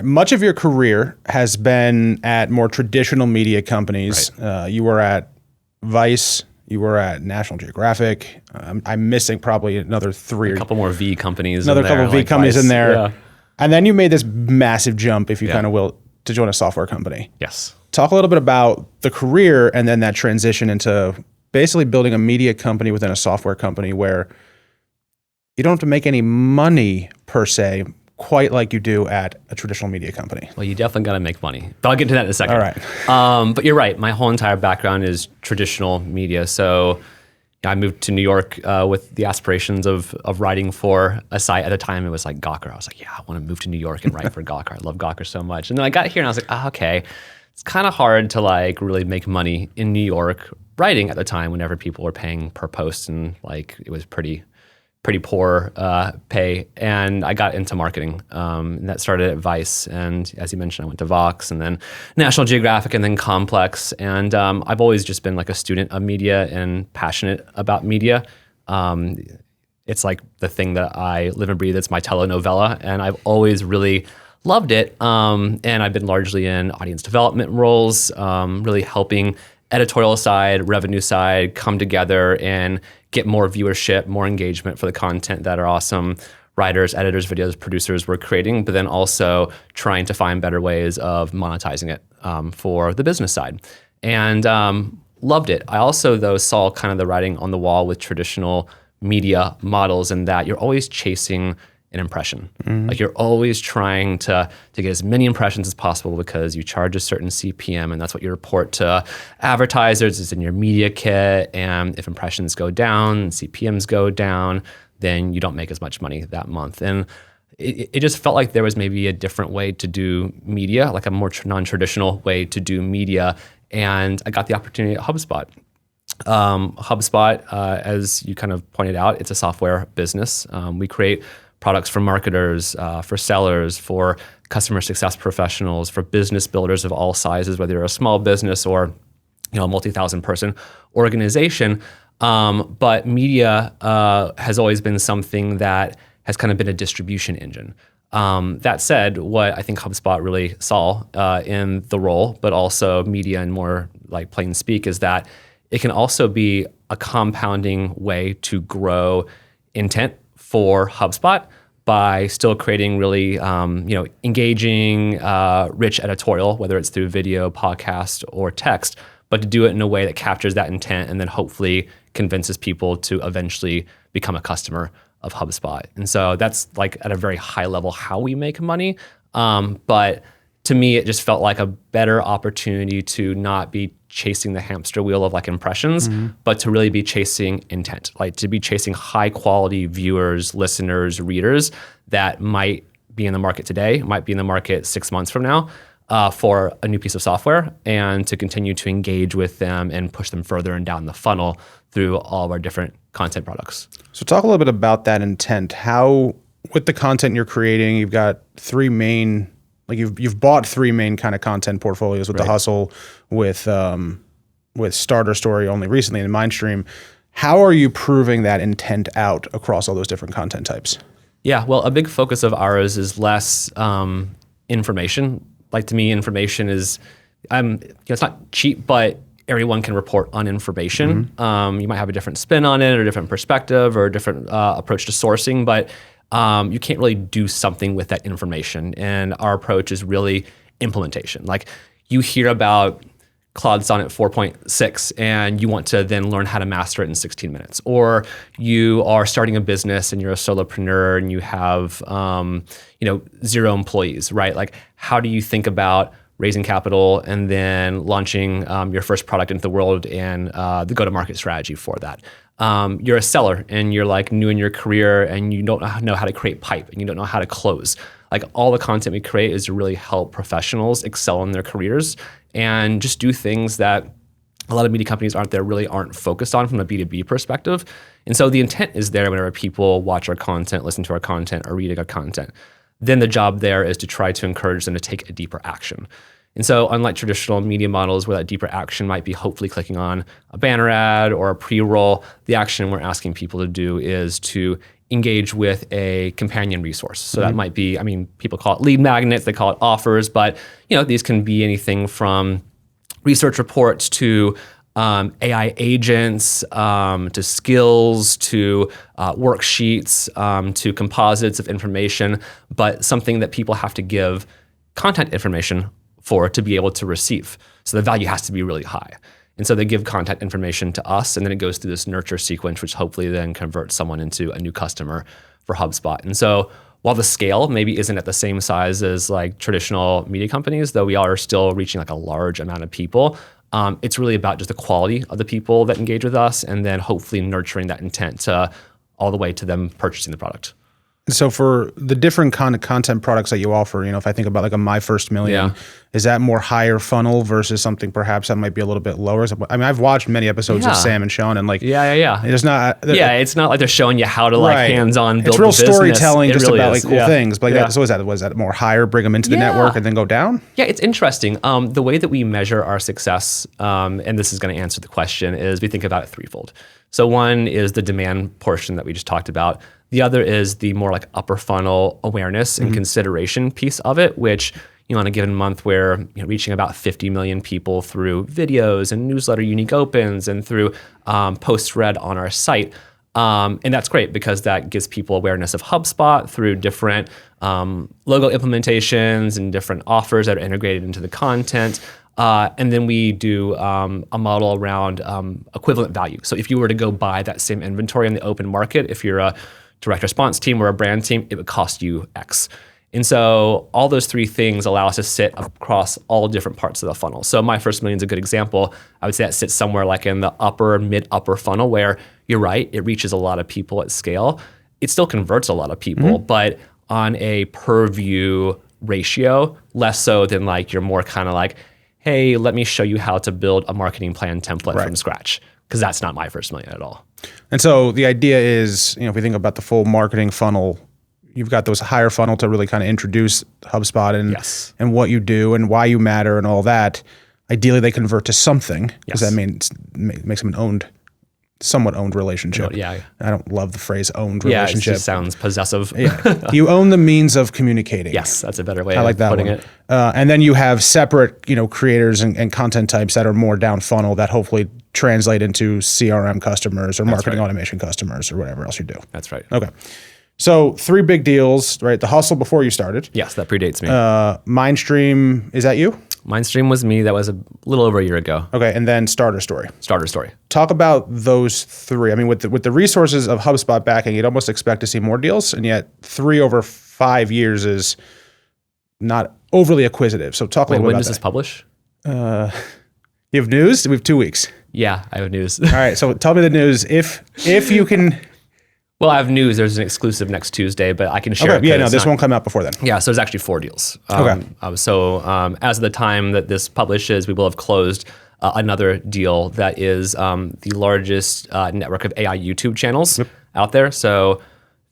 much of your career has been at more traditional media companies. Right. You were at Vice, you were at National Geographic. I'm missing probably another three. A couple more V companies. Another couple of V companies Vice. in there. Yeah. And then you made this massive jump, if you kind of will, to join a software company. Yes. Talk a little bit about the career and then that transition into basically building a media company within a software company where you don't have to make any money per se, quite like you do at a traditional media company. Well, you definitely got to make money, but I'll get to that in a second. All right. But you're right. My whole entire background is traditional media. So I moved to New York with the aspirations of writing for a site. At the time, it was like Gawker. I was like, yeah, I want to move to New York and write for Gawker. I love Gawker so much. And then I got here and I was like, oh, okay, it's kind of hard to like really make money in New York writing at the time whenever people were paying per post and like it was pretty poor pay. And I got into marketing. And that started at Vice. And as you mentioned, I went to Vox and then National Geographic and then Complex. And I've always just been like a student of media and passionate about media. It's like the thing that I live and breathe. It's my telenovela. And I've always really loved it. And I've been largely in audience development roles, really helping editorial side, revenue side come together and get more viewership, more engagement for the content that our awesome writers, editors, videos, producers were creating, but then also trying to find better ways of monetizing it for the business side. And loved it. I also, though, saw kind of the writing on the wall with traditional media models in that you're always chasing an impression. Like you're always trying to get as many impressions as possible because you charge a certain CPM and that's what you report to advertisers. It's in your media kit. And if impressions go down, CPMs go down, then you don't make as much money that month. And it just felt like there was maybe a different way to do media, like a more non-traditional way to do media. And I got the opportunity at HubSpot. HubSpot, as you kind of pointed out, it's a software business. We create products for marketers, for sellers, for customer success professionals, for business builders of all sizes, whether you're a small business or a multi-thousand person organization. But media has always been something that has kind of been a distribution engine. That said, what I think HubSpot really saw in the role, but also media in more like plain speak, is that it can also be a compounding way to grow intent for HubSpot by still creating really engaging, rich editorial, whether it's through video, podcast, or text, but to do it in a way that captures that intent and then hopefully convinces people to eventually become a customer of HubSpot. And so that's like at a very high level how we make money. But to me, it just felt like a better opportunity to not be chasing the hamster wheel of like impressions, but to really be chasing intent, like to be chasing high quality viewers, listeners, readers that might be in the market today, might be in the market 6 months from now for a new piece of software, and to continue to engage with them and push them further and down the funnel through all of our different content products. So talk a little bit about that intent. How, with the content you're creating, you've got three main, like you've bought three main kind of content portfolios with The Hustle, with Starter Story only recently, and Mindstream. How are you proving that intent out across all those different content types? Yeah, well, a big focus of ours is less information. Like to me, information is, it's not cheap, but everyone can report on information. You might have a different spin on it or a different perspective or a different approach to sourcing, but you can't really do something with that information. And our approach is really implementation. Like you hear about Claude Sonnet 4.6 and you want to then learn how to master it in 16 minutes. Or you are starting a business and you're a solopreneur and you have 0 employees, right? Like how do you think about raising capital and then launching your first product into the world and the go-to-market strategy for that? You're a seller and you're like new in your career and you don't know how to create pipe and you don't know how to close. Like all the content we create is to really help professionals excel in their careers and just do things that a lot of media companies aren't focused on from a B2B perspective. And so the intent is there whenever people watch our content, listen to our content, or read our content. Then the job there is to try to encourage them to take a deeper action. And so unlike traditional media models where that deeper action might be hopefully clicking on a banner ad or a pre-roll, the action we're asking people to do is to engage with a companion resource. So that might be, I mean, people call it lead magnets, they call it offers, but these can be anything from research reports to AI agents, to skills, to worksheets, to composites of information, but something that people have to give content information for to be able to receive. So the value has to be really high. And so they give content information to us, and then it goes through this nurture sequence, which hopefully then converts someone into a new customer for HubSpot. And so while the scale maybe isn't at the same size as like traditional media companies, though we are still reaching like a large amount of people, it's really about just the quality of the people that engage with us, and then hopefully nurturing that intent to all the way to them purchasing the product. So for the different content products that you offer, if I think about like a My First Million, is that more higher funnel versus something perhaps that might be a little bit lower? I mean, I've watched many episodes of Sam and Sean, and like, it's not, it's not like they're showing you how to like hands-on build. It's real the business. storytelling, just really about like cool things. But like, so was that more higher, bring them into the network and then go down? Yeah, it's interesting. The way that we measure our success, and this is going to answer the question, is we think about it threefold. So one is the demand portion that we just talked about. The other is the more like upper funnel awareness and consideration piece of it, which on a given month we're reaching about 50 million people through videos and newsletter unique opens and through posts read on our site. And that's great because that gives people awareness of HubSpot through different logo implementations and different offers that are integrated into the content. And then we do a model around equivalent value. So if you were to go buy that same inventory in the open market, if you're a direct response team or a brand team, it would cost you X. And so all those three things allow us to sit across all different parts of the funnel. So My First Million is a good example. I would say that sits somewhere like in the mid-upper funnel where you're right, it reaches a lot of people at scale. It still converts a lot of people, but on a per view ratio, less so than like you're more kind of like, hey, let me show you how to build a marketing plan template from scratch, because that's not My First Million at all. And so the idea is, if we think about the full marketing funnel, you've got those higher funnel to really kind of introduce HubSpot and what you do and why you matter and all that. Ideally, they convert to something, because that makes them an somewhat owned relationship. I don't love the phrase owned relationship. It just sounds possessive. You own the means of communicating. Yes, that's a better way of putting it. And then you have separate, creators and content types that are more down funnel that hopefully translate into CRM customers or marketing automation customers or whatever else you do. That's right. Okay. So 3 big deals, right? The Hustle before you started. Yes, that predates me. Mindstream, is that you? Mindstream was me. That was a little over a year ago. Okay, and then Starter Story. Talk about those 3. I mean, with the resources of HubSpot backing, you'd almost expect to see more deals, and yet 3 over 5 years is not overly acquisitive. So talk a little bit about that. When does this publish? You have news? We have 2 weeks. Yeah, I have news. All right, so tell me the news if you can. Well, I have news. There's an exclusive next Tuesday, but I can share it. Yeah, no, this won't come out before then. Yeah, so there's actually 4 deals. Okay. So as of the time that this publishes, we will have closed another deal that is the largest network of AI YouTube channels out there. So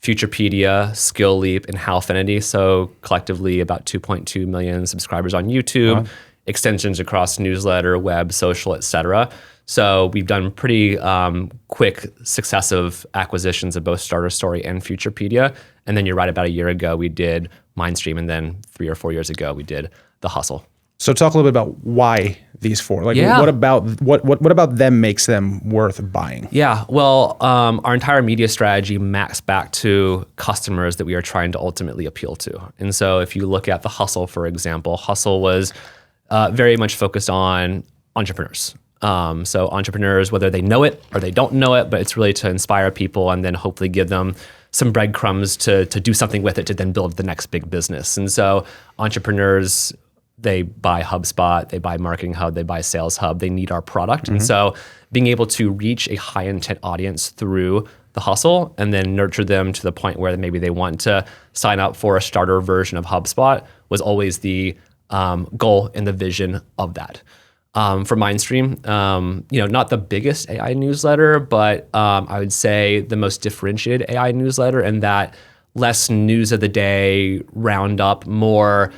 Futurepedia, Skill Leap, and Halfinity. So collectively about 2.2 million subscribers on YouTube, extensions across newsletter, web, social, et cetera. So we've done pretty quick successive acquisitions of both Starter Story and Futurepedia. And then you're right, about a year ago, we did Mindstream. And then 3 or 4 years ago, we did The Hustle. So talk a little bit about why these 4. Like, what about them makes them worth buying? Yeah, well, our entire media strategy maps back to customers that we are trying to ultimately appeal to. And so if you look at The Hustle, for example, Hustle was very much focused on entrepreneurs. So entrepreneurs, whether they know it or they don't know it, but it's really to inspire people and then hopefully give them some breadcrumbs to do something with it to then build the next big business. And so entrepreneurs, they buy HubSpot, they buy Marketing Hub, they buy Sales Hub, they need our product. And so being able to reach a high intent audience through The Hustle and then nurture them to the point where maybe they want to sign up for a starter version of HubSpot was always the goal and the vision of that. For Mindstream, not the biggest AI newsletter, but I would say the most differentiated AI newsletter, and that less news of the day, roundup, more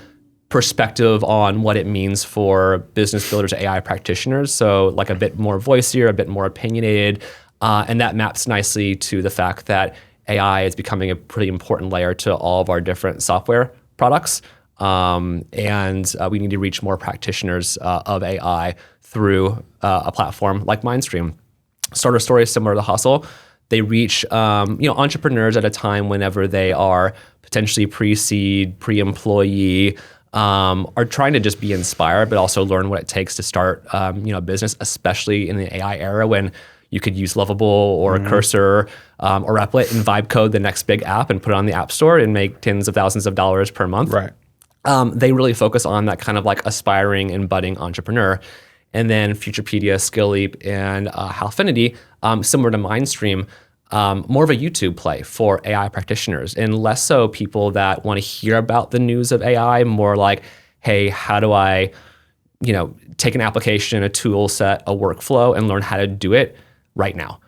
perspective on what it means for business builders, AI practitioners. So like a bit more voicier, a bit more opinionated, and that maps nicely to the fact that AI is becoming a pretty important layer to all of our different software products. And we need to reach more practitioners of AI through a platform like Mindstream. Starter Story is similar to Hustle. They reach entrepreneurs at a time whenever they are potentially pre-seed, pre-employee, are trying to just be inspired, but also learn what it takes to start a business, especially in the AI era when you could use Lovable or Cursor or Replit and vibe code the next big app and put it on the App Store and make tens of thousands of dollars per month. Right. They really focus on that kind of like aspiring and budding entrepreneur. And then Futurepedia, SkillLeap, and Halfinity, similar to Mindstream, more of a YouTube play for AI practitioners and less so people that want to hear about the news of AI, more like, hey, how do I, take an application, a tool set, a workflow, and learn how to do it right now.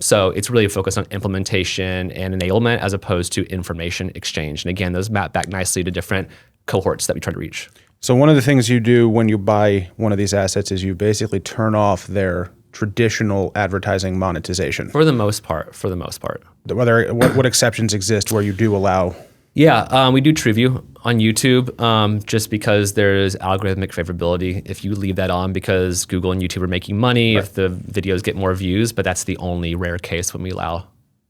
So it's really focused on implementation and enablement as opposed to information exchange. And again, those map back nicely to different cohorts that we try to reach. So one of the things you do when you buy one of these assets is you basically turn off their traditional advertising monetization. For the most part. What exceptions exist where you do allow? Yeah, we do TrueView on YouTube just because there's algorithmic favorability. If you leave that on because Google and YouTube are making money, if the videos get more views, but that's the only rare case when we allow.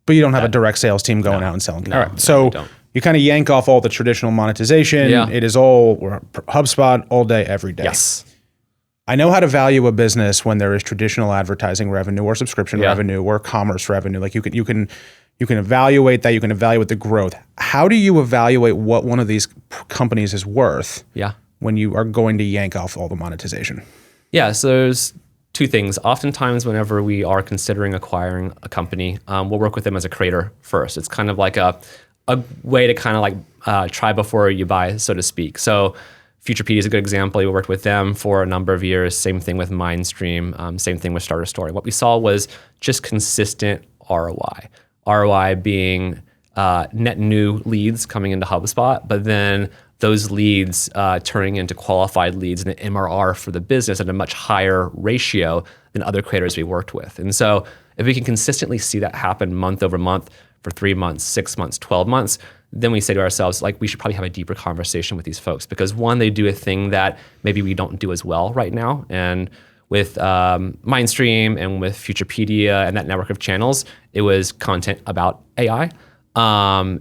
But you don't have a direct sales team going out and selling. No, all right, so you kind of yank off all the traditional monetization. Yeah. It is all HubSpot all day, every day. Yes. I know how to value a business when there is traditional advertising revenue or subscription revenue or commerce revenue. Like you can evaluate that. You can evaluate the growth. How do you evaluate what one of these companies is worth when you are going to yank off all the monetization? Yeah, so there's two things. Oftentimes, whenever we are considering acquiring a company, we'll work with them as a creator first. It's kind of like a way to kind of like try before you buy, so to speak. So Futurepedia is a good example. We worked with them for a number of years. Same thing with Mindstream. Same thing with Starter Story. What we saw was just consistent ROI. ROI being net new leads coming into HubSpot, but then those leads turning into qualified leads and the MRR for the business at a much higher ratio than other creators we worked with. And so if we can consistently see that happen month over month for 3 months, 6 months, 12 months, then we say to ourselves, like, we should probably have a deeper conversation with these folks because one, they do a thing that maybe we don't do as well right now. And with Mindstream and with Futurepedia and that network of channels, it was content about AI. And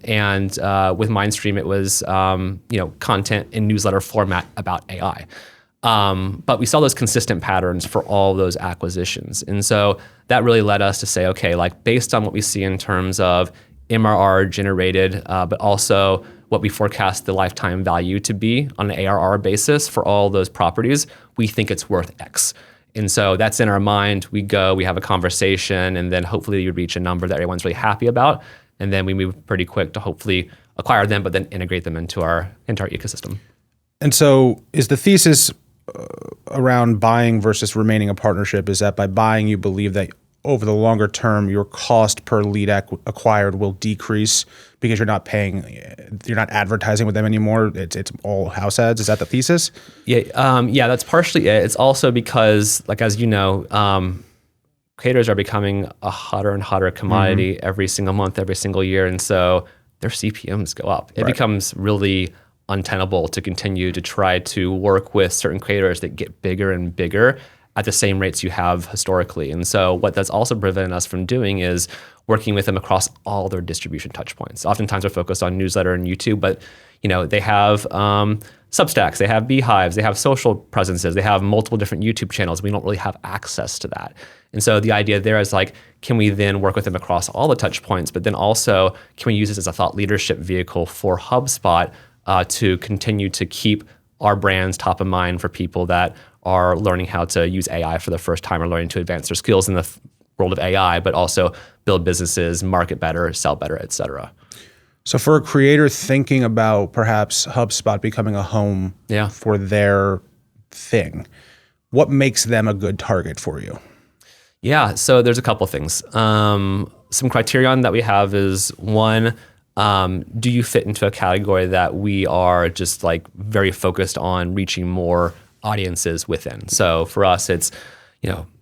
with Mindstream, it was content in newsletter format about AI. But we saw those consistent patterns for all those acquisitions. And so that really led us to say, okay, like based on what we see in terms of MRR generated, but also what we forecast the lifetime value to be on an ARR basis for all those properties, we think it's worth X. And so that's in our mind. We go, we have a conversation, and then hopefully you reach a number that everyone's really happy about. And then we move pretty quick to hopefully acquire them, but then integrate them into our ecosystem. And so is the thesis around buying versus remaining a partnership is that by buying, you believe that over the longer term, your cost per lead acquired will decrease because you're not advertising with them anymore. It's all house ads. Is that the thesis? Yeah, that's partially it. It's also because, like, as you know, creators are becoming a hotter and hotter commodity every single month, every single year. And so their CPMs go up. It becomes really untenable to continue to try to work with certain creators that get bigger and bigger at the same rates you have historically. And so what that's also prevented us from doing is working with them across all their distribution touch points. Oftentimes we're focused on newsletter and YouTube, but they have Substacks, they have Beehives, they have social presences, they have multiple different YouTube channels. We don't really have access to that. And so the idea there is like, can we then work with them across all the touch points, but then also can we use this as a thought leadership vehicle for HubSpot to continue to keep our brands top of mind for people that are learning how to use AI for the first time or learning to advance their skills in the world of AI, but also build businesses, market better, sell better, et cetera. So for a creator thinking about perhaps HubSpot becoming a home for their thing, what makes them a good target for you? Yeah, so there's a couple things. Some criterion that we have is one, do you fit into a category that we are just like very focused on reaching more audiences within? So for us, it's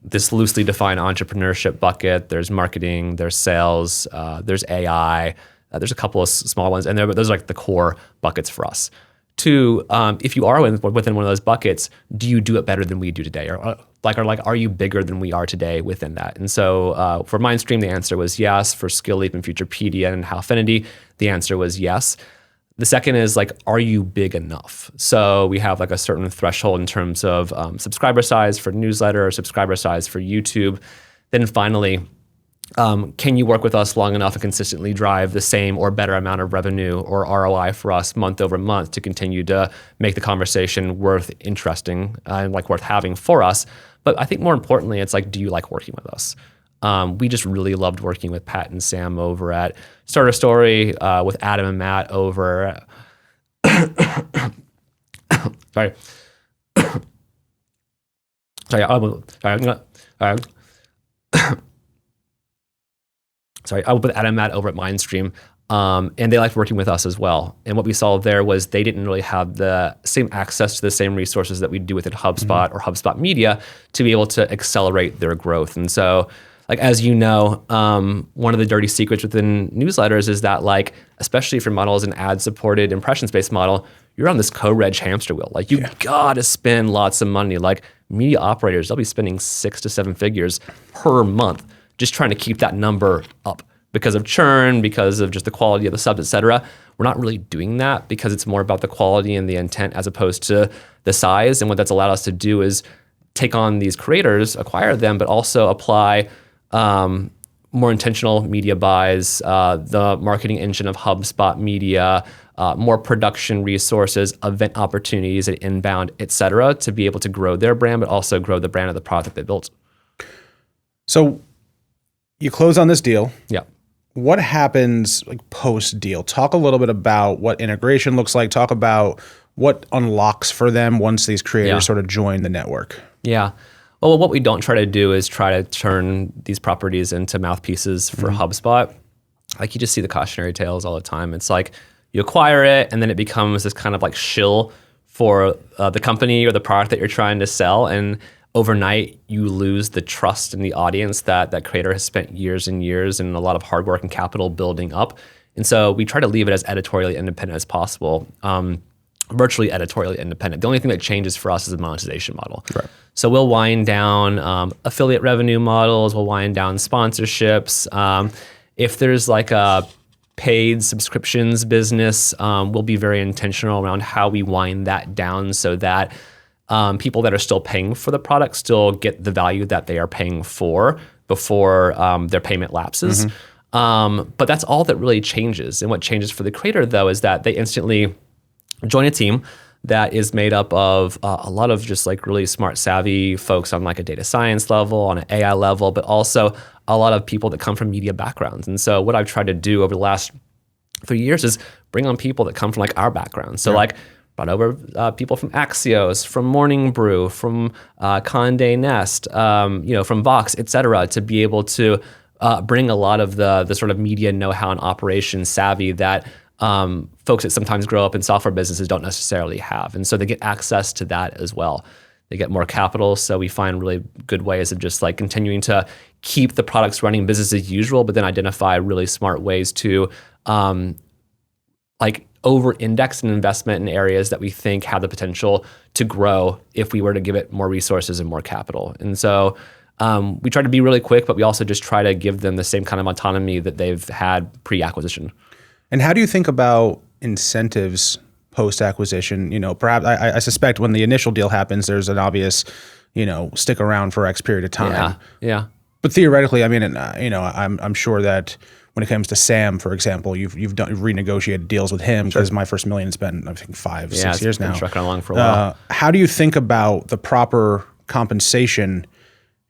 this loosely defined entrepreneurship bucket. There's marketing, there's sales, there's AI, there's a couple of small ones, and those are like the core buckets for us. Two, if you are within one of those buckets, do you do it better than we do today? Or are you bigger than we are today within that? And so for Mindstream, the answer was yes. For Skill Leap and Futurepedia and Howfinity, the answer was yes. The second is are you big enough? So we have a certain threshold in terms of subscriber size for newsletter, or subscriber size for YouTube. Then finally, can you work with us long enough and consistently drive the same or better amount of revenue or ROI for us month over month to continue to make the conversation worth interesting and worth having for us? But I think more importantly, it's do you like working with us? We just really loved working with Pat and Sam over at Starter Story, with Adam and Matt over. Sorry. I was with Adam and Matt over at Mindstream, and they liked working with us as well. And what we saw there was they didn't really have the same access to the same resources that we do within HubSpot or HubSpot Media to be able to accelerate their growth. And so, as you know, one of the dirty secrets within newsletters is that, especially if your model is an ad-supported, impressions-based model, you're on this co-reg hamster wheel. You gotta spend lots of money. Media operators, they'll be spending 6 to 7 figures per month just trying to keep that number up because of churn, because of just the quality of the subs, et cetera. We're not really doing that because it's more about the quality and the intent as opposed to the size. And what that's allowed us to do is take on these creators, acquire them, but also apply more intentional media buys, the marketing engine of HubSpot Media, more production resources, event opportunities at inbound, et cetera, to be able to grow their brand, but also grow the brand of the product that they built. So you close on this deal. Yeah. What happens post deal? Talk a little bit about what integration looks like. Talk about what unlocks for them once these creators sort of join the network. Yeah. Well, what we don't try to do is try to turn these properties into mouthpieces for HubSpot. You just see the cautionary tales all the time. It's you acquire it and then it becomes this kind of shill for the company or the product that you're trying to sell. And overnight, you lose the trust in the audience that creator has spent years and years and a lot of hard work and capital building up. And so we try to leave it as editorially independent as possible, virtually editorially independent. The only thing that changes for us is the monetization model. Right. So we'll wind down affiliate revenue models, we'll wind down sponsorships. If there's a paid subscriptions business, we'll be very intentional around how we wind that down so that people that are still paying for the product still get the value that they are paying for before their payment lapses. But that's all that really changes. And what changes for the creator, though, is that they instantly join a team that is made up of a lot of just really smart, savvy folks on a data science level, on an AI level, but also a lot of people that come from media backgrounds. And so what I've tried to do over the last 3 years is bring on people that come from our background. So brought over people from Axios, from Morning Brew, from Condé Nast, from Vox, et cetera, to be able to bring a lot of the sort of media know-how and operations savvy that folks that sometimes grow up in software businesses don't necessarily have. And so they get access to that as well. They get more capital. So we find really good ways of just continuing to keep the products running business as usual, but then identify really smart ways to over-index an investment in areas that we think have the potential to grow if we were to give it more resources and more capital. And so we try to be really quick, but we also just try to give them the same kind of autonomy that they've had pre-acquisition. And how do you think about incentives post-acquisition? Perhaps I suspect when the initial deal happens, there's an obvious, stick around for X period of time. Yeah. But theoretically, I'm sure that when it comes to Sam, for example, you've renegotiated deals with him because my first million has been, I think, 5-6 years now. Been trucking along for a while. How do you think about the proper compensation?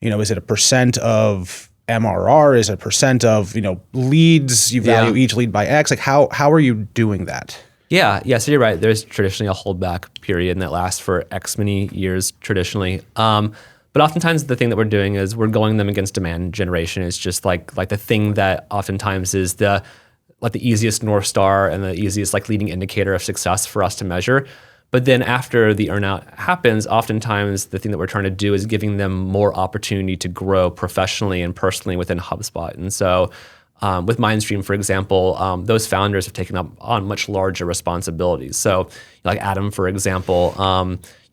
Is it a percent of MRR? Is it a percent of leads? You value each lead by X. How are you doing that? Yeah. So you're right. There's traditionally a holdback period, and that lasts for X many years traditionally. But oftentimes the thing that we're doing is we're going them against demand generation. It's just like the thing that oftentimes is the easiest North Star and the easiest leading indicator of success for us to measure. But then after the earnout happens, oftentimes the thing that we're trying to do is giving them more opportunity to grow professionally and personally within HubSpot. And so with Mindstream, for example, those founders have taken up on much larger responsibilities. So like Adam, for example,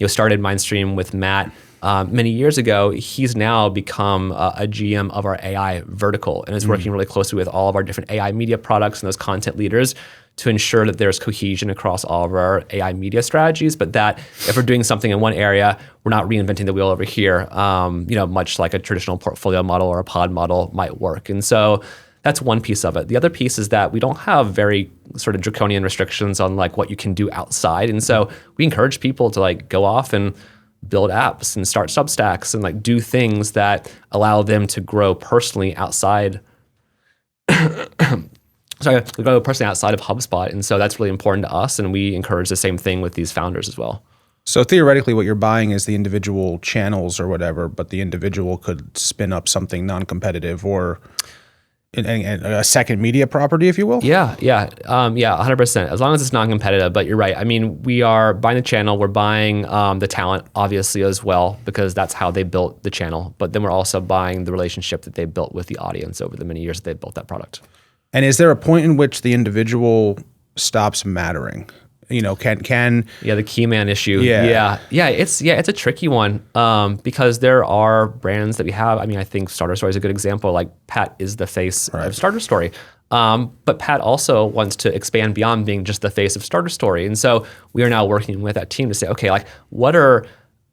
started Mindstream with Matt many years ago. He's now become a GM of our AI vertical and is working really closely with all of our different AI media products and those content leaders to ensure that there's cohesion across all of our AI media strategies, but that if we're doing something in one area, we're not reinventing the wheel over here, much like a traditional portfolio model or a pod model might work. And so that's one piece of it. The other piece is that we don't have very sort of draconian restrictions on like what you can do outside. And so we encourage people to like go off and build apps and start Substacks and like do things that allow them to grow personally outside go personally outside of HubSpot. And so that's really important to us. And we encourage the same thing with these founders as well. So theoretically, what you're buying is the individual channels or whatever, but the individual could spin up something non-competitive or a second media property, if you will? Yeah, 100%. As long as it's non-competitive, but you're right. I mean, we are buying the channel, we're buying the talent, obviously, as well, because that's how they built the channel. But then we're also buying the relationship that they built with the audience over the many years that they built that product. And is there a point in which the individual stops mattering? Can the key man issue. Yeah. It's a tricky one because there are brands that we have. I mean, I think Starter Story is a good example. Like Pat is the face of Starter Story, but Pat also wants to expand beyond being just the face of Starter Story. And so we are now working with that team to say, okay, like what are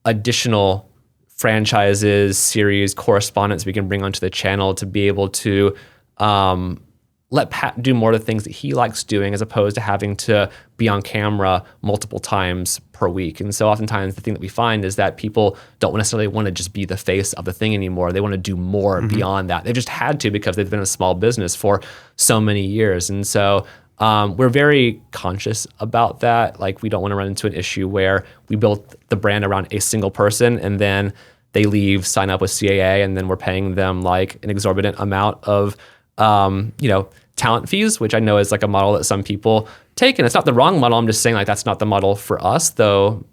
additional franchises, series, correspondents we can bring onto the channel to be able to let Pat do more of the things that he likes doing as opposed to having to be on camera multiple times per week. And so oftentimes the thing that we find is that people don't necessarily want to just be the face of the thing anymore. They want to do more beyond that. They've just had to because they've been a small business for so many years. And so we're very conscious about that. Like we don't want to run into an issue where we built the brand around a single person and then they leave, sign up with CAA, and then we're paying them like an exorbitant amount of talent fees, which I know is like a model that some people take. And it's not the wrong model. I'm just saying like that's not the model for us, though,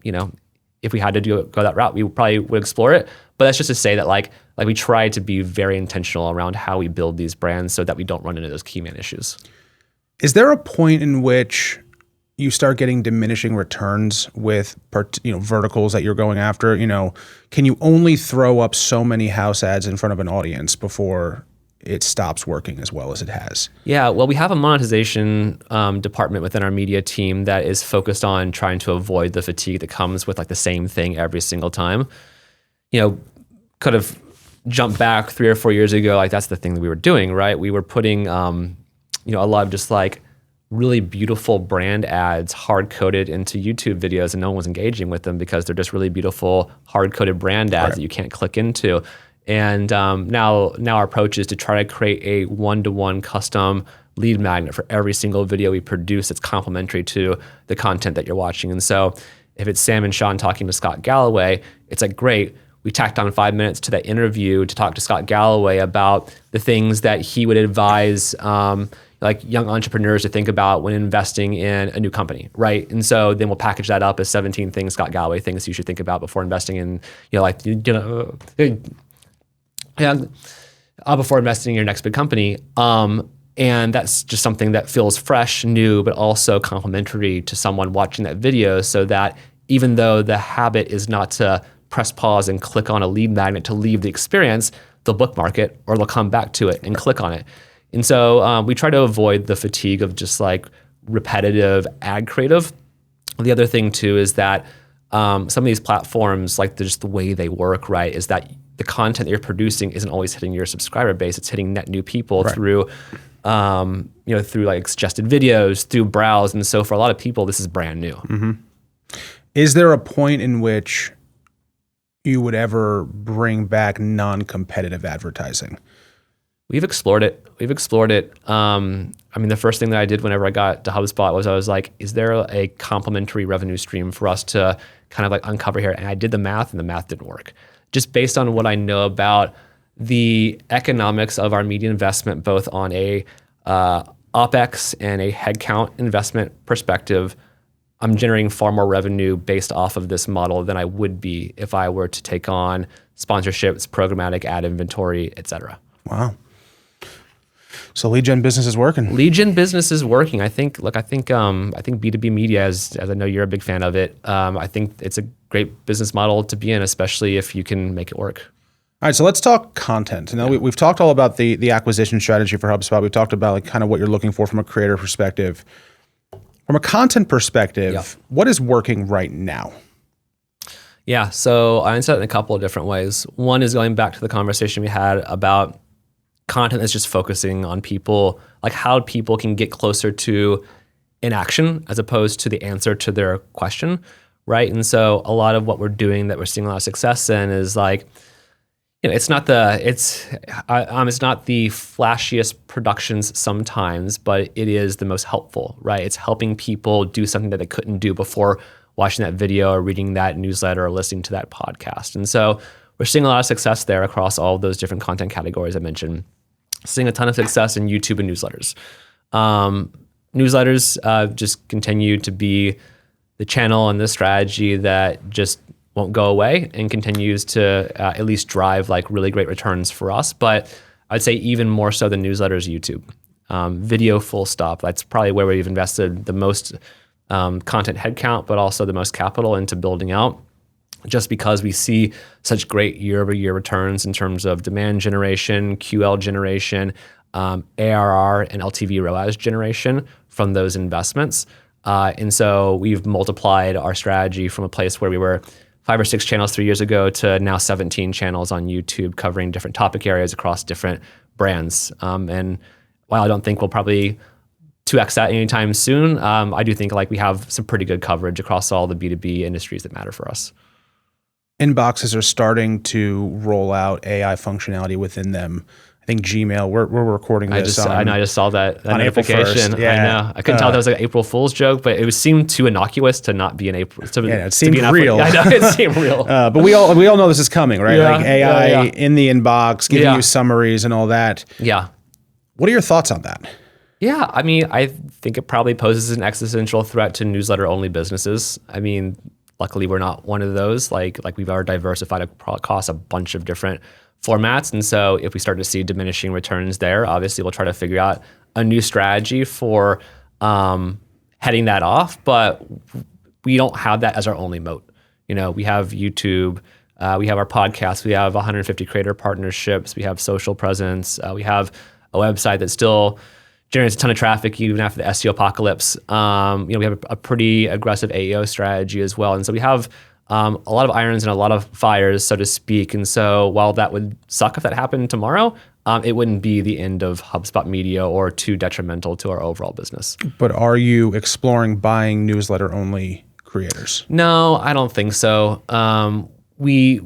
if we had to go that route, we probably would explore it. But that's just to say that like we try to be very intentional around how we build these brands so that we don't run into those key man issues. Is there a point in which you start getting diminishing returns with verticals that you're going after? Can you only throw up so many house ads in front of an audience before it stops working as well as it has? Yeah, well, we have a monetization department within our media team that is focused on trying to avoid the fatigue that comes with like the same thing every single time. Could have jumped back 3 or 4 years ago. Like that's the thing that we were doing, right? We were putting, a lot of just like really beautiful brand ads hard-coded into YouTube videos, and no one was engaging with them because they're just really beautiful hard-coded brand ads that you can't click into. And now our approach is to try to create a one-to-one custom lead magnet for every single video we produce that's complementary to the content that you're watching. And so if it's Sam and Sean talking to Scott Galloway, it's like, great, we tacked on 5 minutes to that interview to talk to Scott Galloway about the things that he would advise like young entrepreneurs to think about when investing in a new company, right? And so then we'll package that up as 17 things Scott Galloway thinks you should think about before investing in, before investing in your next big company. And that's just something that feels fresh, new, but also complementary to someone watching that video, so that even though the habit is not to press pause and click on a lead magnet to leave the experience, they'll bookmark it or they'll come back to it and click on it. And so we try to avoid the fatigue of just like repetitive ad creative. The other thing too is that some of these platforms, like just the way they work, right, is that the content that you're producing isn't always hitting your subscriber base. It's hitting net new people through, through like suggested videos, through browse. And so for a lot of people, this is brand new. Mm-hmm. Is there a point in which you would ever bring back non-competitive advertising? We've explored it. The first thing that I did whenever I got to HubSpot was I was like, is there a complementary revenue stream for us to kind of like uncover here? And I did the math, and the math didn't work. Just based on what I know about the economics of our media investment, both on a OpEx and a headcount investment perspective, I'm generating far more revenue based off of this model than I would be if I were to take on sponsorships, programmatic ad inventory, et cetera. Wow. So lead gen business is working. Lead gen business is working. I think B2B media, as I know you're a big fan of it, I think it's a great business model to be in, especially if you can make it work. All right, so let's talk content. Now we've talked all about the acquisition strategy for HubSpot. We've talked about like kind of what you're looking for from a creator perspective. From a content perspective, what is working right now? Yeah, so I answer it in a couple of different ways. One is going back to the conversation we had about content that's just focusing on people, like how people can get closer to an action as opposed to the answer to their question, right? And so a lot of what we're doing that we're seeing a lot of success in is like, it's not the flashiest productions sometimes, but it is the most helpful, right? It's helping people do something that they couldn't do before watching that video or reading that newsletter or listening to that podcast. And so we're seeing a lot of success there across all of those different content categories I mentioned. Seeing a ton of success in YouTube and newsletters. Newsletters just continue to be the channel and the strategy that just won't go away and continues to at least drive like really great returns for us. But I'd say even more so than newsletters, YouTube. Video full stop. That's probably where we've invested the most content headcount, but also the most capital into building out, just because we see such great year-over-year returns in terms of demand generation, QL generation, ARR and LTV ROAS generation from those investments. And so we've multiplied our strategy from a place where we were 5 or 6 channels 3 years ago to now 17 channels on YouTube covering different topic areas across different brands. And while I don't think we'll probably 2x that anytime soon, I do think like we have some pretty good coverage across all the B2B industries that matter for us. Inboxes are starting to roll out AI functionality within them. I think Gmail, we're recording this I just saw that on April notification. 1st. Yeah. I know. I couldn't tell if that was like an April Fool's joke, but it seemed too innocuous to not be an April. It seemed real. I know, it seemed real. But we all know this is coming, right? Yeah, like AI in the inbox, giving you summaries and all that. Yeah. What are your thoughts on that? Yeah, I mean, I think it probably poses an existential threat to newsletter-only businesses. I mean, luckily we're not one of those. Like we've already diversified across a bunch of different formats. And so if we start to see diminishing returns there, obviously we'll try to figure out a new strategy for heading that off. But we don't have that as our only moat. We have YouTube, we have our podcast, we have 150 creator partnerships, we have social presence, we have a website that still generates a ton of traffic even after the SEO apocalypse. We have a pretty aggressive AEO strategy as well. And so we have a lot of irons and a lot of fires, so to speak. And so while that would suck if that happened tomorrow, it wouldn't be the end of HubSpot Media or too detrimental to our overall business. But are you exploring buying newsletter-only creators? No, I don't think so. We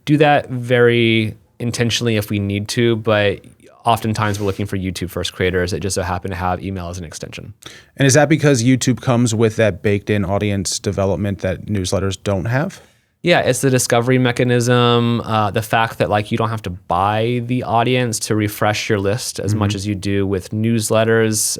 do that very intentionally if we need to, but oftentimes we're looking for YouTube first creators that just so happen to have email as an extension. And is that because YouTube comes with that baked in audience development that newsletters don't have? Yeah, it's the discovery mechanism, the fact that like you don't have to buy the audience to refresh your list as much as you do with newsletters.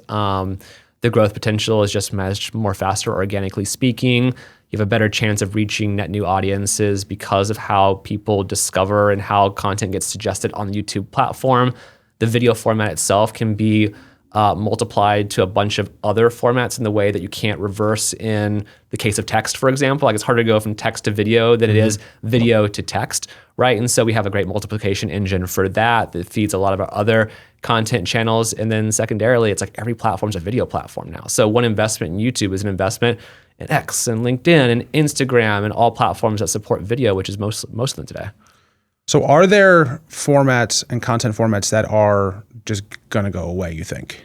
The growth potential is just much more faster, organically speaking. You have a better chance of reaching net new audiences because of how people discover and how content gets suggested on the YouTube platform. The video format itself can be multiplied to a bunch of other formats in the way that you can't reverse in the case of text, for example. Like it's harder to go from text to video than it is video to text, right? And so we have a great multiplication engine for that feeds a lot of our other content channels. And then secondarily, it's like every platform's a video platform now. So one investment in YouTube is an investment in X and LinkedIn and Instagram and all platforms that support video, which is most of them today. So are there formats and content formats that are just going to go away, you think?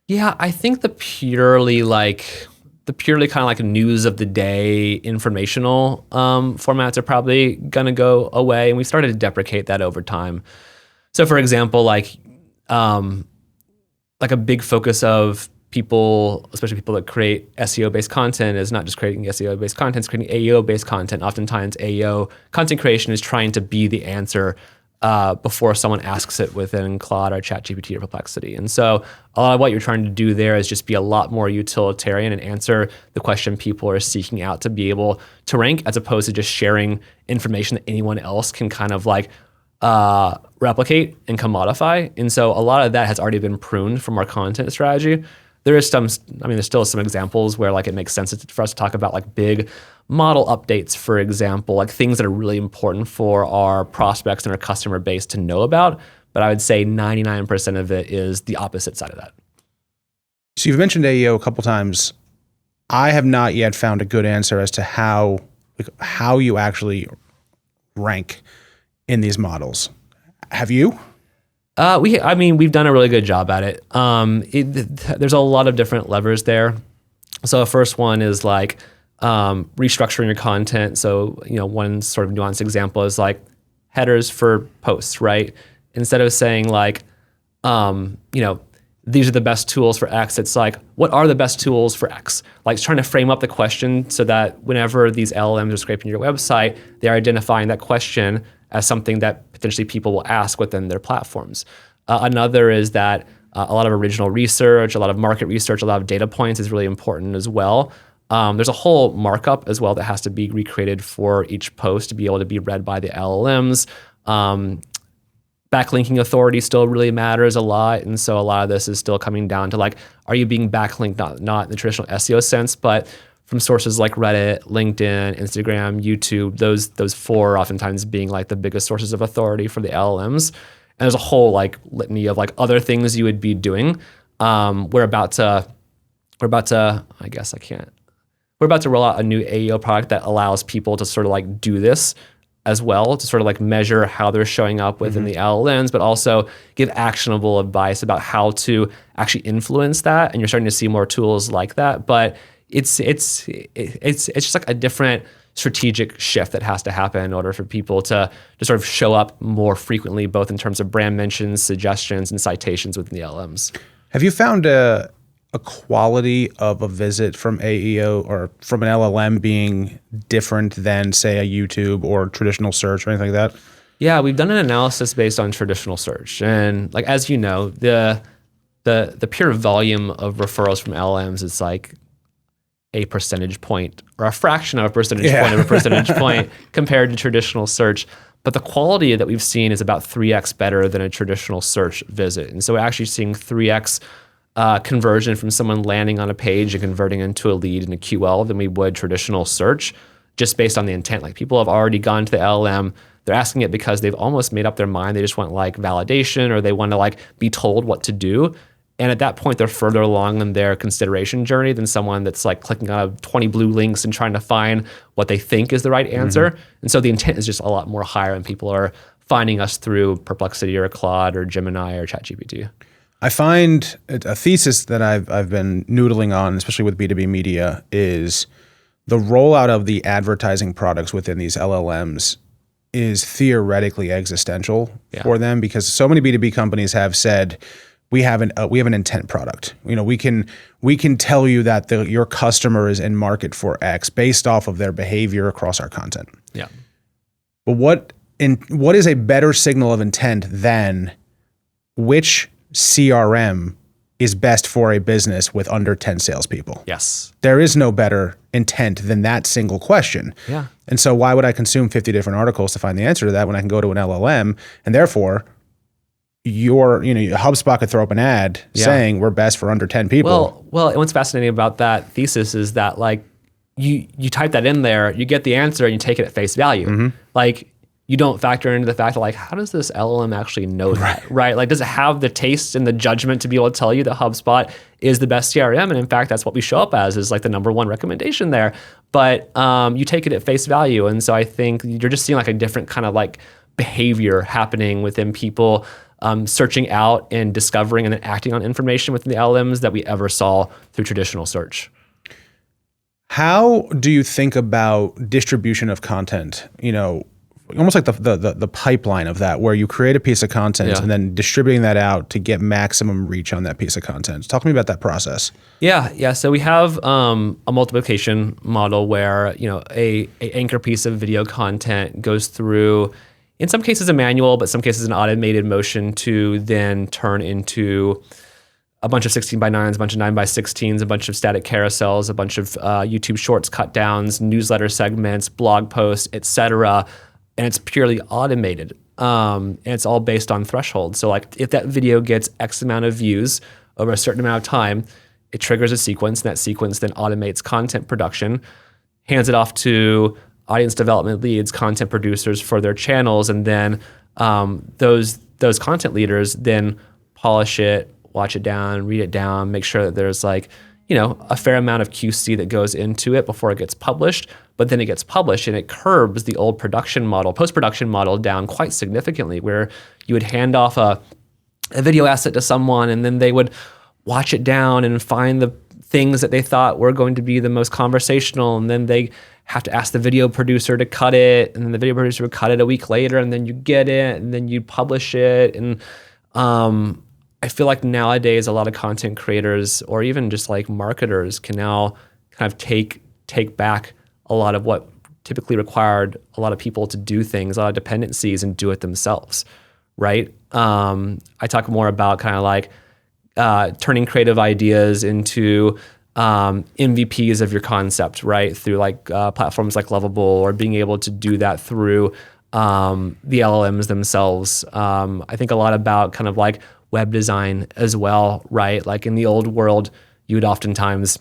Yeah, I think the purely kind of like news of the day informational formats are probably going to go away. And we started to deprecate that over time. So for example, like a big focus of people, especially people that create SEO-based content, is not just creating SEO-based content, it's creating AEO-based content. Oftentimes AEO content creation is trying to be the answer before someone asks it within Claude or ChatGPT or Perplexity. And so a lot of what you're trying to do there is just be a lot more utilitarian and answer the question people are seeking out to be able to rank, as opposed to just sharing information that anyone else can kind of like replicate and commodify. And so a lot of that has already been pruned from our content strategy. There's still some examples where like it makes sense for us to talk about like big model updates, for example, like things that are really important for our prospects and our customer base to know about. But I would say 99% of it is the opposite side of that. So you've mentioned AEO a couple times. I have not yet found a good answer as to how you actually rank in these models. Have you? We've done a really good job at it. There's a lot of different levers there. So the first one is like restructuring your content. So, one sort of nuanced example is like headers for posts, right? Instead of saying like, these are the best tools for X, it's like, what are the best tools for X? Like trying to frame up the question so that whenever these LLMs are scraping your website, they're identifying that question as something that potentially people will ask within their platforms. Another is that a lot of original research, a lot of market research, a lot of data points is really important as well. There's a whole markup as well that has to be recreated for each post to be able to be read by the LLMs. Backlinking authority still really matters a lot. And so a lot of this is still coming down to like, are you being backlinked, not in the traditional SEO sense, but from sources like Reddit, LinkedIn, Instagram, YouTube, those four oftentimes being like the biggest sources of authority for the LLMs. And there's a whole like litany of like other things you would be doing. We're about to roll out a new AEO product that allows people to sort of like do this as well, to sort of like measure how they're showing up within the LLMs, but also give actionable advice about how to actually influence that. And you're starting to see more tools like that. But it's just like a different strategic shift that has to happen in order for people to sort of show up more frequently, both in terms of brand mentions, suggestions, and citations within the LLMs. Have you found a quality of a visit from AEO or from an LLM being different than, say, a YouTube or traditional search or anything like that? Yeah, we've done an analysis based on traditional search. And like, as you know, the pure volume of referrals from LLMs is like a percentage point or a fraction of a percentage point of a percentage point compared to traditional search. But the quality that we've seen is about 3x better than a traditional search visit. And so we're actually seeing 3x conversion from someone landing on a page and converting into a lead in a QL than we would traditional search, just based on the intent. Like people have already gone to the LLM, they're asking it because they've almost made up their mind. They just want like validation, or they want to like be told what to do. And at that point, they're further along in their consideration journey than someone that's like clicking on 20 blue links and trying to find what they think is the right answer. And so the intent is just a lot more higher, and people are finding us through Perplexity or Claude or Gemini or ChatGPT. I find a thesis that I've been noodling on, especially with B2B media, is the rollout of the advertising products within these LLMs is theoretically existential for them, because so many B2B companies have said, we have an intent product. We can tell you that your customer is in market for X based off of their behavior across our content. Yeah. But what is a better signal of intent than which CRM is best for a business with under 10 salespeople? Yes. There is no better intent than that single question. Yeah. And so why would I consume 50 different articles to find the answer to that when I can go to an LLM? And therefore, HubSpot could throw up an ad saying we're best for under 10 people. Well, and what's fascinating about that thesis is that like you type that in there, you get the answer, and you take it at face value. Like you don't factor into the fact that like, how does this LLM actually know that, right? Like, does it have the taste and the judgment to be able to tell you that HubSpot is the best CRM? And in fact, that's what we show up as, is like the number one recommendation there. But you take it at face value. And so I think you're just seeing like a different kind of like behavior happening within people searching out and discovering and then acting on information within the LLMs that we ever saw through traditional search. How do you think about distribution of content? Almost like the pipeline of that, where you create a piece of content and then distributing that out to get maximum reach on that piece of content. Talk to me about that process. Yeah. So we have a multiplication model where a anchor piece of video content goes through in some cases a manual, but some cases an automated motion to then turn into a bunch of 16:9s, a bunch of 9:16s, a bunch of static carousels, a bunch of YouTube Shorts cut downs, newsletter segments, blog posts, etc. And it's purely automated. And it's all based on thresholds. So like if that video gets X amount of views over a certain amount of time, it triggers a sequence, and that sequence then automates content production, hands it off to audience development leads, content producers for their channels, and then those content leaders then polish it, watch it down, read it down, make sure that there's like, a fair amount of QC that goes into it before it gets published. But then it gets published and it curbs the old production model, post-production model down quite significantly, where you would hand off a video asset to someone and then they would watch it down and find the things that they thought were going to be the most conversational, and then they have to ask the video producer to cut it, and then the video producer would cut it a week later, and then you get it, and then you publish it. And I feel like nowadays a lot of content creators or even just like marketers can now kind of take back a lot of what typically required a lot of people to do things, a lot of dependencies, and do it themselves, right? I talk more about kind of like turning creative ideas into MVPs of your concept, right? Through like platforms like Lovable, or being able to do that through the LLMs themselves. I think a lot about kind of like web design as well, right? Like in the old world, you would oftentimes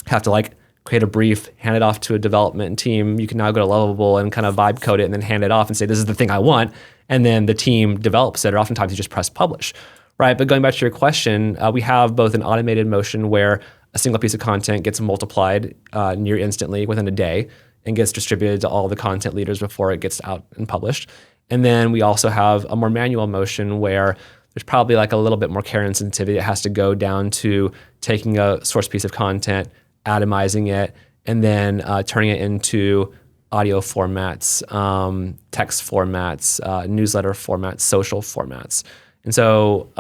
have to like create a brief, hand it off to a development team. You can now go to Lovable and kind of vibe code it and then hand it off and say, this is the thing I want. And then the team develops it, or oftentimes you just press publish, right? But going back to your question, we have both an automated motion where a single piece of content gets multiplied near instantly within a day and gets distributed to all the content leaders before it gets out and published. And then we also have a more manual motion where there's probably like a little bit more care and sensitivity. It has to go down to taking a source piece of content, atomizing it, and then turning it into audio formats, text formats, newsletter formats, social formats. And so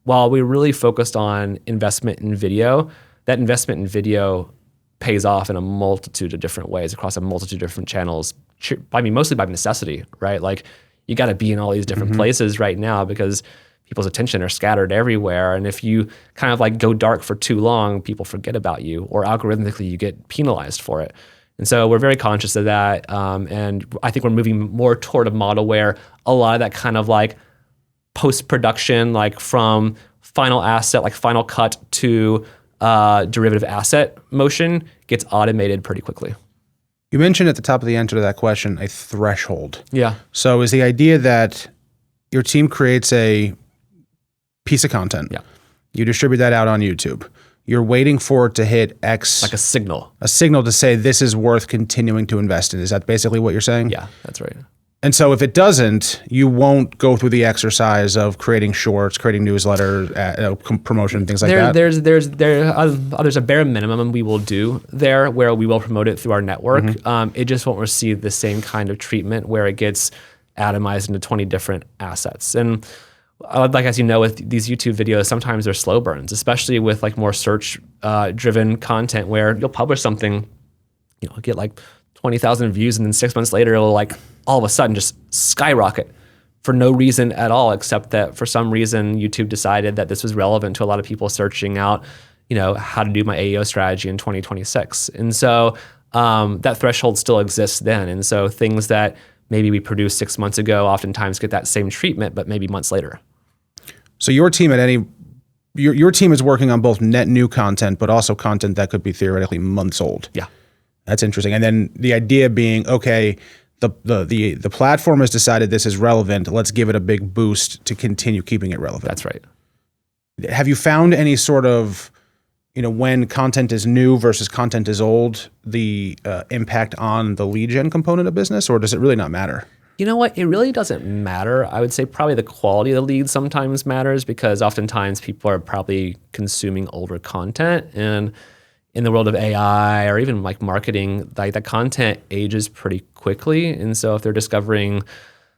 while we really focused on investment in video, that investment in video pays off in a multitude of different ways across a multitude of different channels. I mean, mostly by necessity, right? Like you got to be in all these different places right now because people's attention are scattered everywhere. And if you kind of like go dark for too long, people forget about you, or algorithmically you get penalized for it. And so we're very conscious of that. And I think we're moving more toward a model where a lot of that kind of like post-production, like from final asset, like final cut to derivative asset motion gets automated pretty quickly. You mentioned at the top of the answer to that question, a threshold. Yeah. So is the idea that your team creates a piece of content. Yeah. You distribute that out on YouTube. You're waiting for it to hit X. Like a signal. A signal to say this is worth continuing to invest in. Is that basically what you're saying? Yeah, that's right. And so if it doesn't, you won't go through the exercise of creating shorts, creating newsletters, promotion, things like that? There's a bare minimum we will do there where we will promote it through our network. It just won't receive the same kind of treatment where it gets atomized into 20 different assets. And like, as you know, with these YouTube videos, sometimes they're slow burns, especially with like more search driven content where you'll publish something, get like 20,000 views, and then 6 months later, it'll like all of a sudden just skyrocket for no reason at all, except that for some reason YouTube decided that this was relevant to a lot of people searching out, how to do my AEO strategy in 2026. And so that threshold still exists then. And so things that maybe we produced 6 months ago oftentimes get that same treatment, but maybe months later. So your team your team is working on both net new content, but also content that could be theoretically months old. Yeah. That's interesting. And then the idea being, okay, the platform has decided this is relevant. Let's give it a big boost to continue keeping it relevant. That's right. Have you found any sort of, when content is new versus content is old, the impact on the lead gen component of business, or does it really not matter? You know what? It really doesn't matter. I would say probably the quality of the lead sometimes matters, because oftentimes people are probably consuming older content, and in the world of AI or even like marketing, like the content ages pretty quickly. And so if they're discovering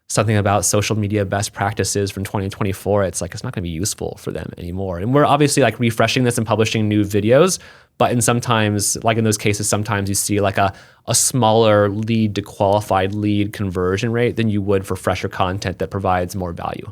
something about social media best practices from 2024, it's like, it's not going to be useful for them anymore. And we're obviously like refreshing this and publishing new videos, but in those cases, sometimes you see like a smaller lead to qualified lead conversion rate than you would for fresher content that provides more value.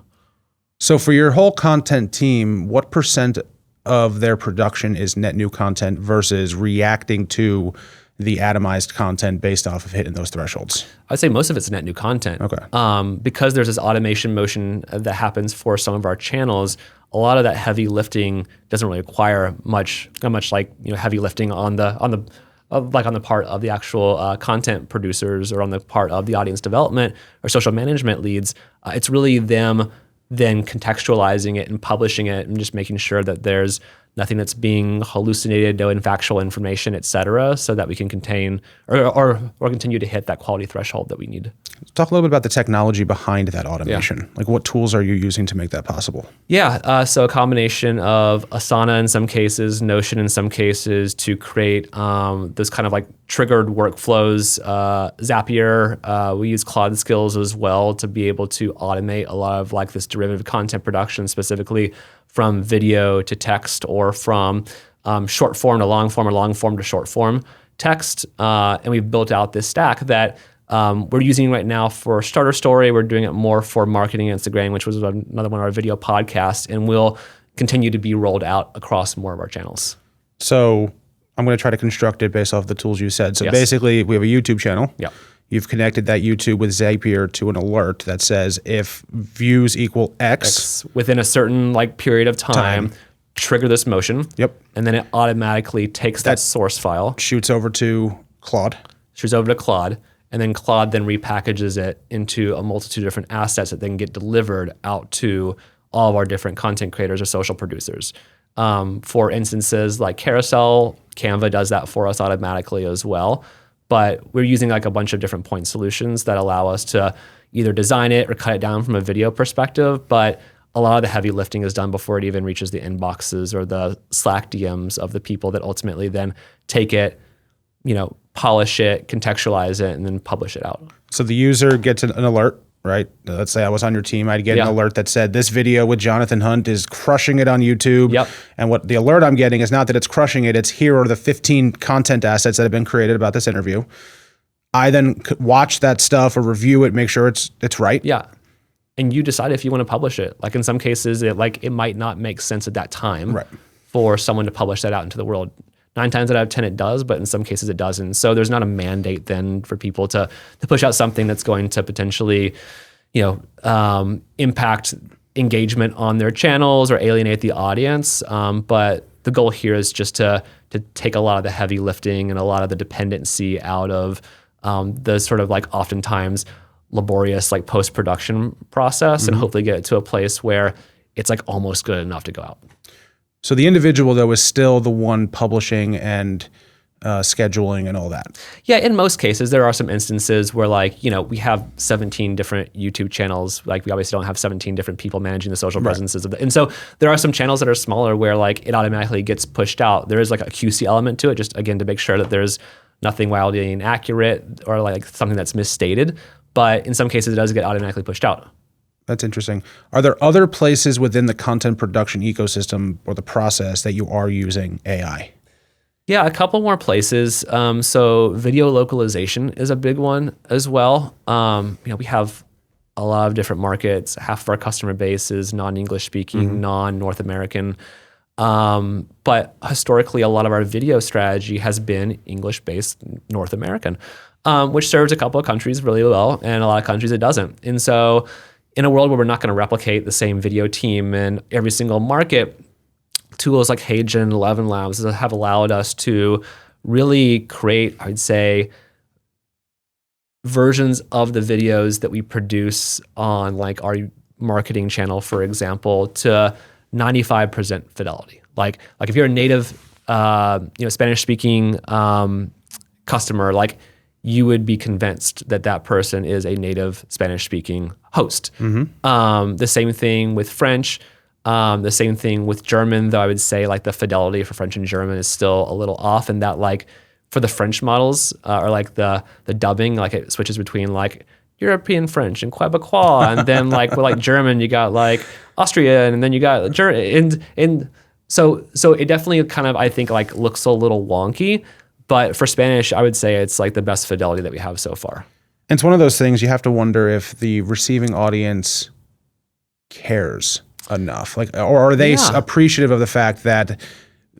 So for your whole content team, what % of their production is net new content versus reacting to the atomized content based off of hitting those thresholds? I'd say most of it's net new content. Okay. Because there's this automation motion that happens for some of our channels, a lot of that heavy lifting doesn't really require much like heavy lifting on the part of the actual content producers or on the part of the audience development or social management leads. It's really them then contextualizing it and publishing it and just making sure that there's nothing that's being hallucinated, no factual information, et cetera, so that we can contain or continue to hit that quality threshold that we need. Talk a little bit about the technology behind that automation. Yeah. Like what tools are you using to make that possible? Yeah, so a combination of Asana in some cases, Notion in some cases to create those kind of like triggered workflows. Zapier, we use Claude Skills as well to be able to automate a lot of like this derivative content production, specifically from video to text or from short form to long form or long form to short form text. And we've built out this stack that we're using right now for Starter Story. We're doing it more for Marketing Instagram, which was another one of our video podcasts, and will continue to be rolled out across more of our channels. So I'm going to try to construct it based off the tools you said. So Yes. basically, we have a YouTube channel. Yeah. You've connected that YouTube with Zapier to an alert that says if views equal X within a certain like period of time, trigger this motion. Yep. And then it automatically takes that source file, shoots over to Claude. And then Claude then repackages it into a multitude of different assets that then get delivered out to all of our different content creators or social producers. For instances like Carousel, Canva does that for us automatically as well. But we're using like a bunch of different point solutions that allow us to either design it or cut it down from a video perspective. But a lot of the heavy lifting is done before it even reaches the inboxes or the Slack DMs of the people that ultimately then take it, polish it, contextualize it, and then publish it out. So the user gets an alert, right? Let's say I was on your team. I'd get an alert that said this video with Jonathan Hunt is crushing it on YouTube. Yep. And what the alert I'm getting is not that it's crushing it. It's here are the 15 content assets that have been created about this interview. I then watch that stuff or review it, make sure it's right. Yeah. And you decide if you want to publish it. Like in some cases, it might not make sense at that time for someone to publish that out into the world. 9 times out of 10 it does, but in some cases it doesn't. So there's not a mandate then for people to push out something that's going to potentially, impact engagement on their channels or alienate the audience. But the goal here is just to take a lot of the heavy lifting and a lot of the dependency out of the sort of like oftentimes laborious like post-production process and hopefully get it to a place where it's like almost good enough to go out. So the individual, though, is still the one publishing and scheduling and all that. Yeah, in most cases, there are some instances where we have 17 different YouTube channels. Like we obviously don't have 17 different people managing the social presences of it. And so there are some channels that are smaller where it automatically gets pushed out. There is like a QC element to it, just again, to make sure that there's nothing wildly inaccurate or like something that's misstated. But in some cases, it does get automatically pushed out. That's interesting. Are there other places within the content production ecosystem or the process that you are using AI? Yeah, a couple more places. So video localization is a big one as well. We have a lot of different markets. Half of our customer base is non-English speaking, non-North American. But historically, a lot of our video strategy has been English-based North American, which serves a couple of countries really well, and a lot of countries it doesn't. And so in a world where we're not going to replicate the same video team in every single market, tools like HeyGen and 11 Labs have allowed us to really create, I would say, versions of the videos that we produce on like our marketing channel, for example, to 95% fidelity. Like if you're a native, Spanish-speaking customer, you would be convinced that person is a native Spanish-speaking host. The same thing with French. The same thing with German, though I would say the fidelity for French and German is still a little off, and that for the French models or the dubbing, it switches between European French and Quebecois, and then like with like German, you got like Austrian, and then you got German, and so it definitely kind of, I think, like looks a little wonky, but for Spanish, I would say it's like the best fidelity that we have so far. And it's one of those things you have to wonder if the receiving audience cares enough, like, or are they appreciative of the fact that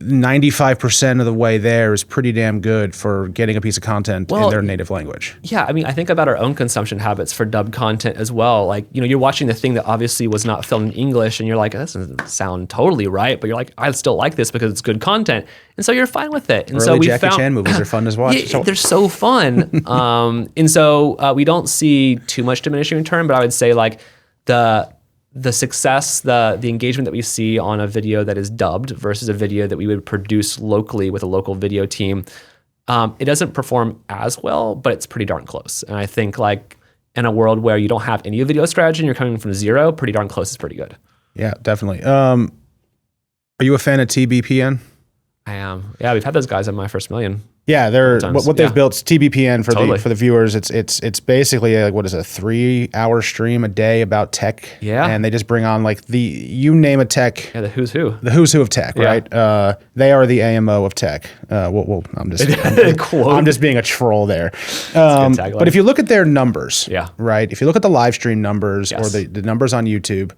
95% of the way there is pretty damn good for getting a piece of content in their native language. Yeah, I mean, I think about our own consumption habits for dubbed content as well. Like, you know, you're watching the thing that obviously was not filmed in English, and you're like, that doesn't sound totally right, but you're like, I still like this because it's good content, and so you're fine with it. And Early so we Jackie Chan movies are fun to watch. Yeah, they're so fun. And so we don't see too much diminishing return, but I would say like the success, the engagement that we see on a video that is dubbed versus a video that we would produce locally with a local video team, it doesn't perform as well, but it's pretty darn close. And I think like in a world where you don't have any video strategy and you're coming from zero, pretty darn close is pretty good. Yeah, definitely. Are you a fan of TBPN? I am. Yeah, we've had those guys on My First Million. Yeah, they're what they've built. TBPN for the viewers. It's basically a 3-hour stream a day about tech. Yeah, and they just bring on like you name a tech. Yeah, the who's who. The who's who of tech, right? They are the AMO of tech. I'm just being a troll there. But if you look at their numbers, right? If you look at the live stream numbers or the numbers on YouTube,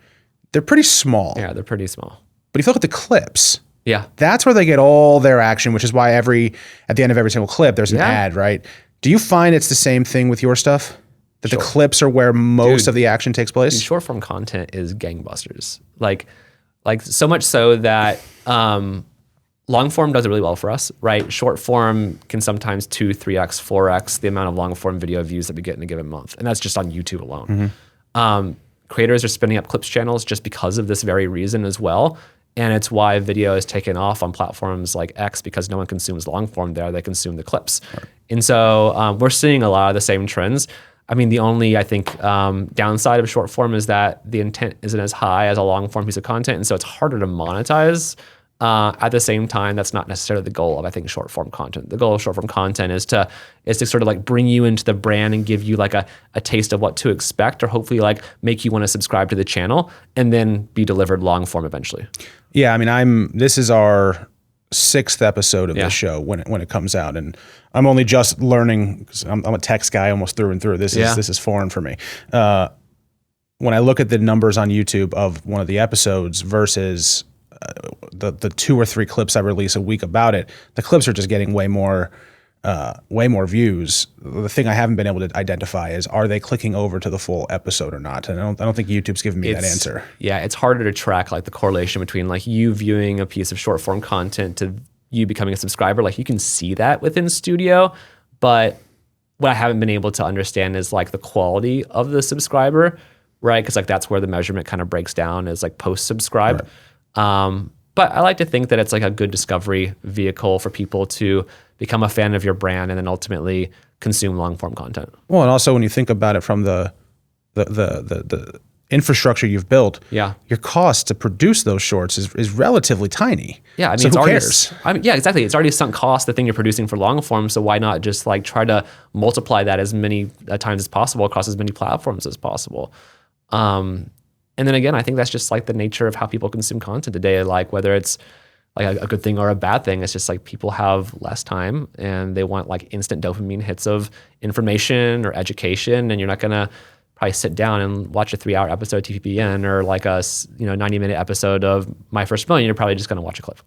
they're pretty small. Yeah, they're pretty small. But if you look at the clips. Yeah, that's where they get all their action, which is why at the end of every single clip, there's an ad, right? Do you find it's the same thing with your stuff? That the clips are where most of the action takes place? Short form content is gangbusters. Like so much so that long form does it really well for us, right? Short form can sometimes 2, 3x, 4x the amount of long form video views that we get in a given month. And that's just on YouTube alone. Creators are spinning up clips channels just because of this very reason as well. And it's why video is taken off on platforms like X, because no one consumes long form there, they consume the clips. Right. And so we're seeing a lot of the same trends. I mean, the only, I think, downside of short form is that the intent isn't as high as a long form piece of content. And so it's harder to monetize. At the same time, that's not necessarily the goal of, I think, short form content. The goal of short form content is to sort of like bring you into the brand and give you like a taste of what to expect, or hopefully like make you want to subscribe to the channel and then be delivered long form eventually. Yeah, I mean, this is our 6th episode of this show when it comes out, and I'm only just learning because I'm a text guy almost through and through. This is foreign for me. When I look at the numbers on YouTube of one of the episodes versus the 2 or 3 clips I release a week about it, the clips are just getting way more views. The thing I haven't been able to identify is, are they clicking over to the full episode or not? And I don't think YouTube's given me that answer. Yeah, it's harder to track like the correlation between like you viewing a piece of short form content to you becoming a subscriber. Like you can see that within Studio, but what I haven't been able to understand is like the quality of the subscriber, right? Because like that's where the measurement kind of breaks down, is like post subscribe. Right. But I like to think that it's like a good discovery vehicle for people to become a fan of your brand and then ultimately consume long form content. Well, and also when you think about it from the infrastructure you've built, your cost to produce those shorts is relatively tiny. Yeah, I mean, so it's who already, cares? I mean, yeah, exactly. It's already a sunk cost, the thing you're producing for long form. So why not just like try to multiply that as many times as possible across as many platforms as possible? And then again, I think that's just like the nature of how people consume content today. Like whether it's like a good thing or a bad thing, it's just like people have less time and they want like instant dopamine hits of information or education. And you're not gonna probably sit down and watch a 3-hour episode of TPPN or like a 90-minute episode of My First Million. You're probably just gonna watch a clip.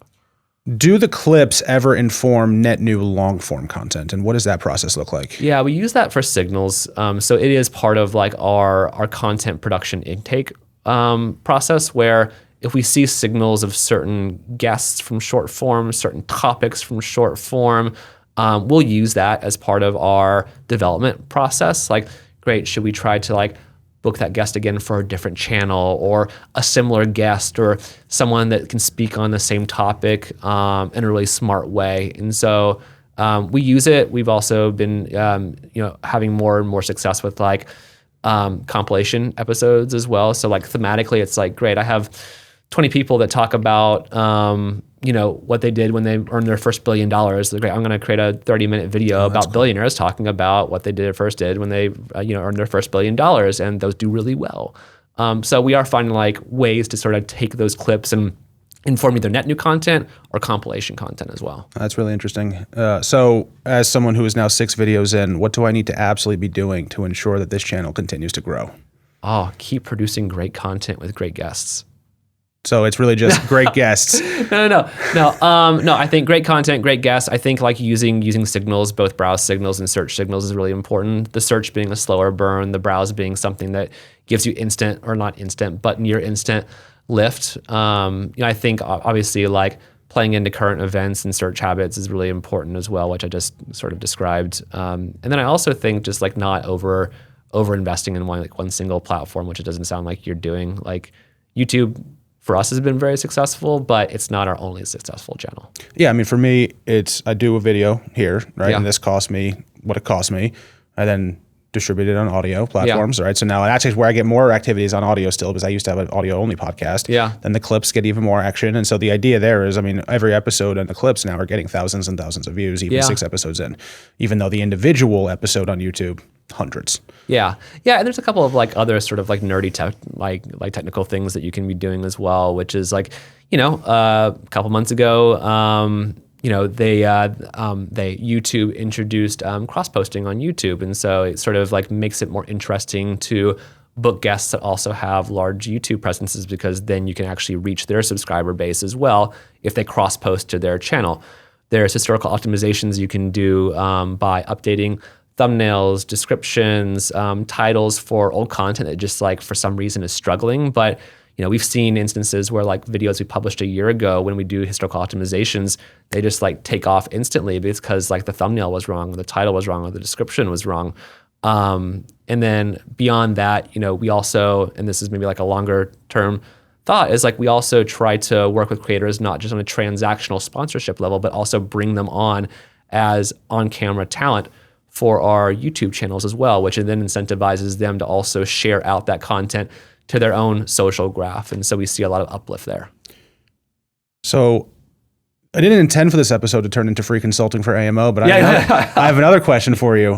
Do the clips ever inform net new long form content, and what does that process look like? Yeah, we use that for signals. So it is part of like our content production intake process, where if we see signals of certain guests from short form, certain topics from short form, we'll use that as part of our development process. Like, great, should we try to like book that guest again for a different channel, or a similar guest, or someone that can speak on the same topic in a really smart way? And so we use it. We've also been having more and more success with like compilation episodes as well. So like thematically, it's like, great, I have 20 people that talk about what they did when they earned their first $1 billion. They're like, I'm going to create a 30-minute video about billionaires talking about what they did when they earned their first $1 billion, and those do really well. So we are finding like ways to sort of take those clips and inform either net new content or compilation content as well. That's really interesting. So as someone who is now 6 videos in, what do I need to absolutely be doing to ensure that this channel continues to grow? Oh, keep producing great content with great guests. So it's really just great guests. No. I think great content, great guests. I think like using signals, both browse signals and search signals, is really important. The search being a slower burn, the browse being something that gives you instant, or not instant, but near instant lift. I think obviously like playing into current events and search habits is really important as well, which I just sort of described. And then I also think just like not over investing in one single platform, which it doesn't sound like you're doing. Like YouTube for us has been very successful, but it's not our only successful channel. Yeah, I mean, for me, I do a video here, right? Yeah. And this costs me what it costs me. I then distribute it on audio platforms, right? So now actually where I get more activities on audio still, because I used to have an audio-only podcast. Yeah. Then the clips get even more action. And so the idea there is, I mean, every episode and the clips now are getting thousands and thousands of views, even 6 episodes in, even though the individual episode on YouTube, hundreds. Yeah, and there's a couple of like other sort of like nerdy technical things that you can be doing as well, which is like, a couple months ago, YouTube introduced cross posting on YouTube, and so it sort of like makes it more interesting to book guests that also have large YouTube presences, because then you can actually reach their subscriber base as well if they cross post to their channel. There's historical optimizations you can do by updating thumbnails, descriptions, titles for old content that just like for some reason is struggling. But we've seen instances where like videos we published a year ago, when we do historical optimizations, they just like take off instantly because like the thumbnail was wrong, or the title was wrong, or the description was wrong. And then beyond that, we also, and this is maybe like a longer term thought, is like we also try to work with creators not just on a transactional sponsorship level, but also bring them on as on-camera talent for our YouTube channels as well, which then incentivizes them to also share out that content to their own social graph. And so we see a lot of uplift there. So I didn't intend for this episode to turn into free consulting for AMO, but I have another question for you.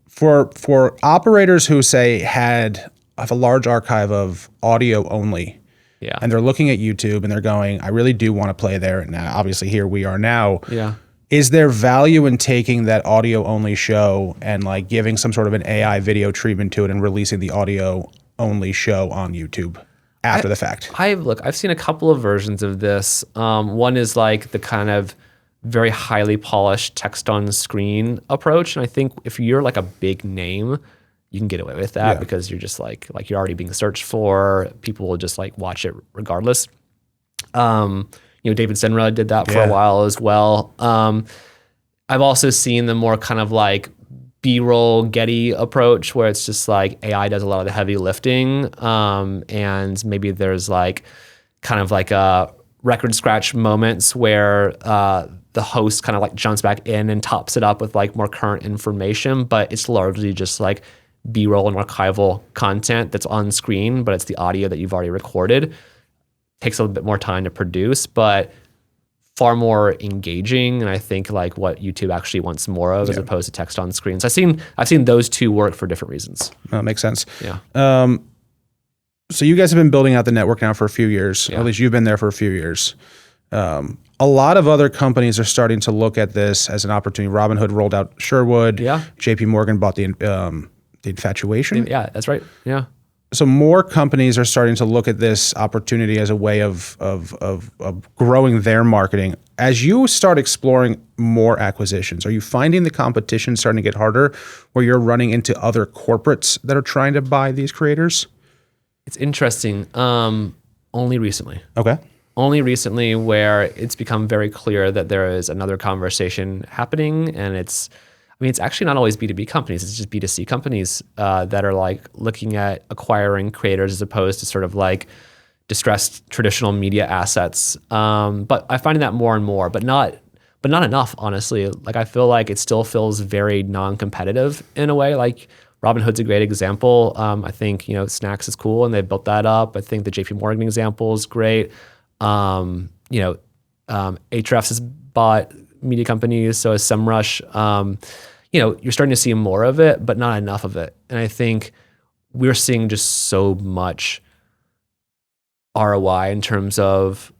For operators who say have a large archive of audio only, and they're looking at YouTube and they're going, I really do want to play there. And obviously here we are now. Yeah. Is there value in taking that audio only show and like giving some sort of an AI video treatment to it and releasing the audio only show on YouTube after the fact? I've seen a couple of versions of this. One is like the kind of very highly polished text on screen approach. And I think if you're like a big name, you can get away with that because you're just like you're already being searched for. People will just like watch it regardless. David Senra did that for a while as well. I've also seen the more kind of like B-roll Getty approach, where it's just like AI does a lot of the heavy lifting, and maybe there's like kind of like a record scratch moments where the host kind of like jumps back in and tops it up with like more current information, but it's largely just like B-roll and archival content that's on screen, but it's the audio that you've already recorded. Takes a little bit more time to produce, but far more engaging, and I think like what YouTube actually wants more of, as opposed to text on screen. So I've seen those two work for different reasons. That makes sense. Yeah. So you guys have been building out the network now for a few years. Or at least you've been there for a few years. A lot of other companies are starting to look at this as an opportunity. Robinhood rolled out Sherwood. Yeah. JP Morgan bought the Infatuation. Yeah, that's right. Yeah. So more companies are starting to look at this opportunity as a way of growing their marketing. As you start exploring more acquisitions, are you finding the competition starting to get harder, where you're running into other corporates that are trying to buy these creators? It's interesting. Only recently. Okay. Only recently, where it's become very clear that there is another conversation happening, and it's actually not always B2B companies. It's just B2C companies that are like looking at acquiring creators as opposed to sort of like distressed traditional media assets. But I'm finding that more and more, but not enough, honestly. Like I feel like it still feels very non-competitive in a way. Like Robinhood's a great example. I think Snacks is cool and they built that up. I think the JP Morgan example is great. Ahrefs has bought media companies, so has SEMrush. You're starting to see more of it, but not enough of it. And I think we're seeing just so much ROI in terms of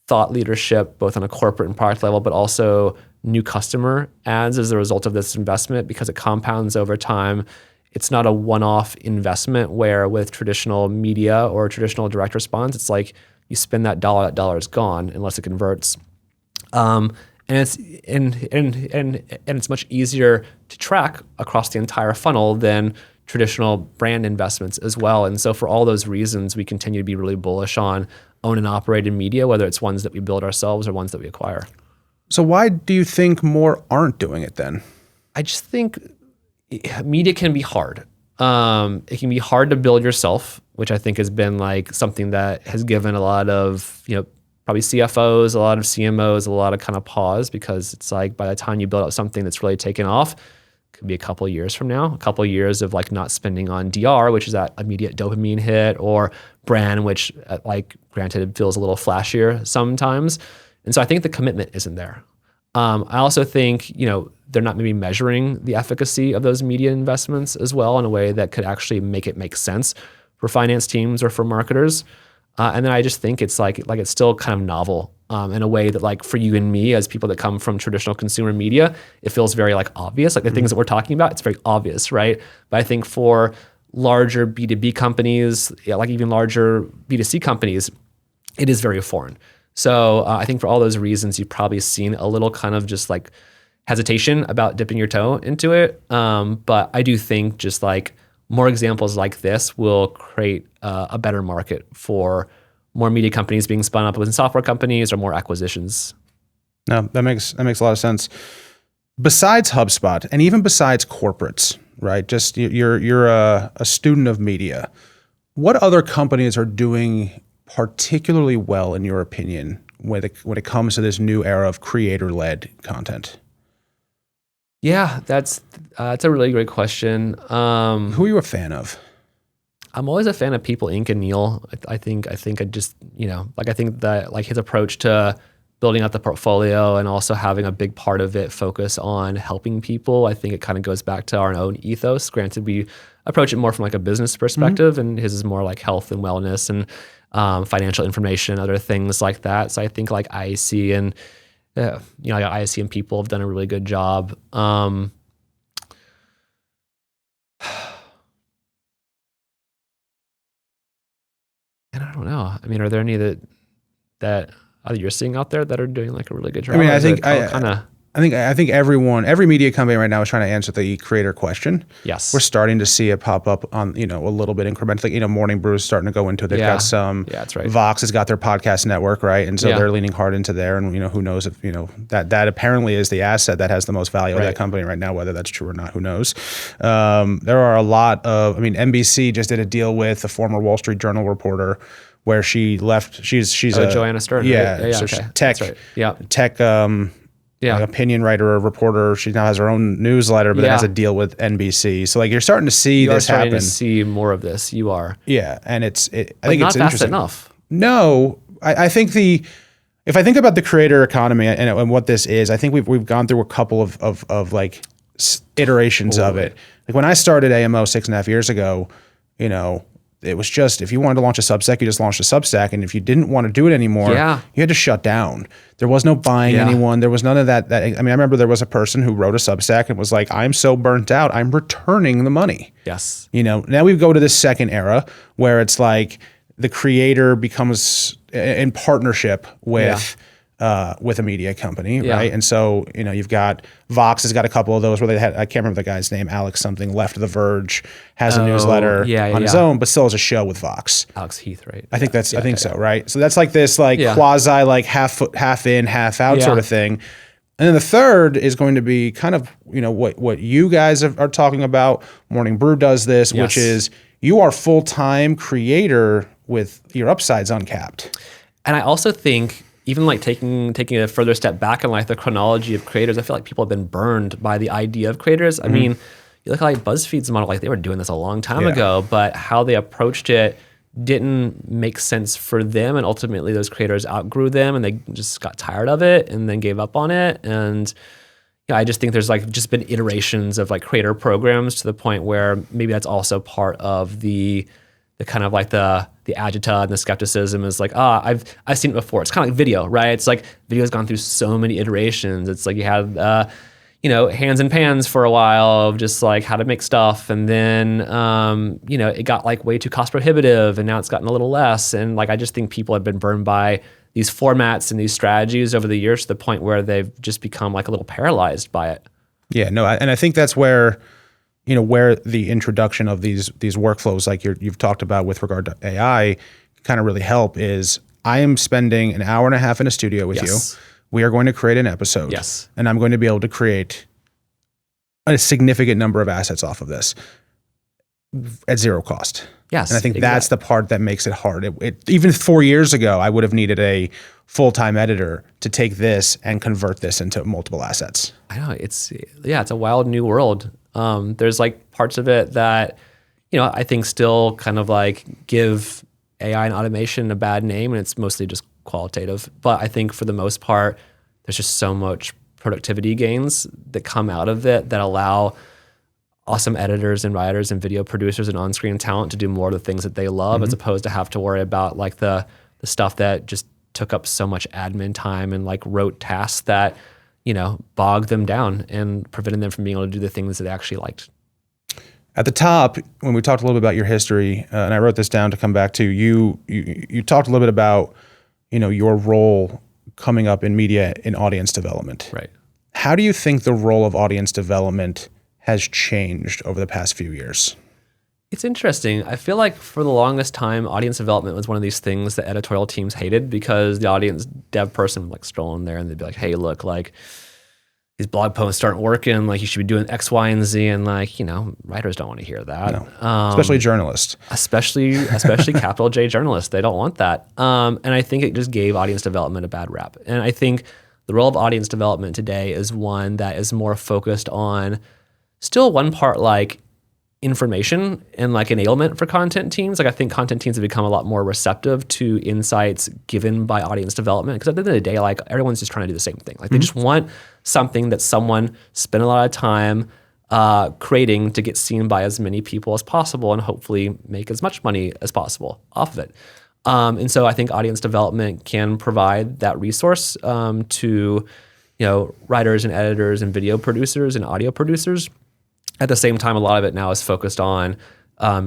thought leadership, both on a corporate and product level, but also new customer ads as a result of this investment because it compounds over time. It's not a one-off investment where with traditional media or traditional direct response, it's like you spend that dollar is gone unless it converts. And it's much easier to track across the entire funnel than traditional brand investments as well. And so for all those reasons, we continue to be really bullish on owned and operated media, whether it's ones that we build ourselves or ones that we acquire. So why do you think more aren't doing it then? I just think media can be hard. It can be hard to build yourself, which I think has been like something that has given a lot of, probably CFOs, a lot of CMOs, a lot of kind of pause because it's like by the time you build out something that's really taken off, could be a couple of years from now, a couple of years of like not spending on DR, which is that immediate dopamine hit, or brand, which like granted feels a little flashier sometimes. And so I think the commitment isn't there. I also think, they're not maybe measuring the efficacy of those media investments as well in a way that could actually make it make sense for finance teams or for marketers. And then I just think it's like it's still kind of novel in a way that like for you and me as people that come from traditional consumer media, it feels very like obvious. Like the things that we're talking about, it's very obvious, right? But I think for larger B2B companies, like even larger B2C companies, it is very foreign. So I think for all those reasons, you've probably seen a little kind of just like hesitation about dipping your toe into it. But I do think just like more examples like this will create a better market for more media companies being spun up within software companies or more acquisitions. No, that makes a lot of sense. Besides HubSpot and even besides corporates, right? Just you're a student of media. What other companies are doing particularly well, in your opinion, when it comes to this new era of creator-led content? Yeah, that's a really great question. Who are you a fan of? I'm always a fan of People Inc. and Neil. I think I just, I think that like his approach to building out the portfolio and also having a big part of it focus on helping people. I think it kind of goes back to our own ethos. Granted, we approach it more from like a business perspective, and his is more like health and wellness and financial information, other things like that. So I think like IAC and IAC and People have done a really good job. And I don't know. I mean, are there any that you're seeing out there that are doing like a really good job? I mean, I think every media company right now is trying to answer the creator question. Yes. We're starting to see it pop up on, a little bit incrementally. Morning Brew is starting to go into it. They've got some. Yeah, that's right. Vox has got their podcast network, right? And so they're leaning hard into there. And, who knows if, that apparently is the asset that has the most value of that company right now, whether that's true or not, who knows? There are a lot of, NBC just did a deal with a former Wall Street Journal reporter where she left. She's Joanna Stern. Yeah. Right? So okay. tech. That's right. Yeah. Tech. Like opinion writer or reporter. She now has her own newsletter, but then has a deal with NBC. So like you're starting to see this happen. You're starting to see more of this. You are. Yeah, and I think not it's fast interesting. enough. No, I think if I think about the creator economy and what this is, I think we've gone through a couple of like iterations of it. Like when I started AMO 6.5 years ago, it was just, if you wanted to launch a Substack, you just launched a Substack. And if you didn't want to do it anymore, you had to shut down. There was no buying anyone. There was none of that. I remember there was a person who wrote a Substack and was like, I'm so burnt out, I'm returning the money. Yes. Now we go to this second era where it's like the creator becomes in partnership with a media company, right? And so, you've got Vox has got a couple of those where they had, I can't remember the guy's name, Alex something, left The Verge, has a newsletter on his own, but still has a show with Vox. Alex Heath, right? I think so, right? So that's like this quasi like half in, half out sort of thing. And then the third is going to be kind of, what you guys are talking about. Morning Brew does this, which is you are full-time creator with your upsides uncapped. And I also think even like taking a further step back in like the chronology of creators, I feel like people have been burned by the idea of creators. I mean, you look at like BuzzFeed's model, like they were doing this a long time ago, but how they approached it didn't make sense for them, and ultimately those creators outgrew them and they just got tired of it and then gave up on it. And I just think there's like just been iterations of like creator programs to the point where maybe that's also part of the kind of like the agita and the skepticism is like, I've seen it before. It's kind of like video, right? It's like video's gone through so many iterations. It's like you had hands and pans for a while of just like how to make stuff. And then, it got like way too cost prohibitive and now it's gotten a little less. And like, I just think people have been burned by these formats and these strategies over the years to the point where they've just become like a little paralyzed by it. Yeah, no, and I think that's where, where the introduction of these workflows like you've talked about with regard to AI kind of really help is I am spending an hour and a half in a studio with you. We are going to create an episode. Yes. And I'm going to be able to create a significant number of assets off of this at zero cost. Yes. And I think that's the part that makes it hard. Even 4 years ago, I would have needed a full-time editor to take this and convert this into multiple assets. I know it's a wild new world. There's like parts of it that, I think still kind of like give AI and automation a bad name, and it's mostly just qualitative. But I think for the most part, there's just so much productivity gains that come out of it that allow awesome editors and writers and video producers and on-screen talent to do more of the things that they love, as opposed to have to worry about like the stuff that just took up so much admin time and like rote tasks that, bogged them down and prevented them from being able to do the things that they actually liked. At the top, when we talked a little bit about your history, and I wrote this down to come back to, you talked a little bit about, your role coming up in media in audience development. Right. How do you think the role of audience development has changed over the past few years? It's interesting. I feel like for the longest time, audience development was one of these things that editorial teams hated because the audience dev person would like stroll in there and they'd be like, hey, look, like these blog posts aren't working. Like you should be doing X, Y, and Z. And like, writers don't want to hear that. No. Especially journalists. Especially capital J journalists. They don't want that. And I think it just gave audience development a bad rap. And I think the role of audience development today is one that is more focused on still one part like information and like enablement for content teams. Like I think content teams have become a lot more receptive to insights given by audience development because at the end of the day, like everyone's just trying to do the same thing. Like they just want something that someone spent a lot of time creating to get seen by as many people as possible and hopefully make as much money as possible off of it. And so I think audience development can provide that resource to writers and editors and video producers and audio producers. At the same time, a lot of it now is focused on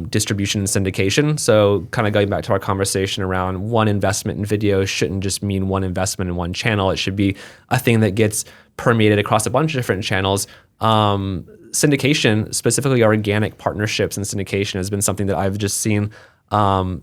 distribution and syndication. So kind of going back to our conversation around one investment in video shouldn't just mean one investment in one channel. It should be a thing that gets permeated across a bunch of different channels. Syndication, specifically organic partnerships and syndication, has been something that I've just seen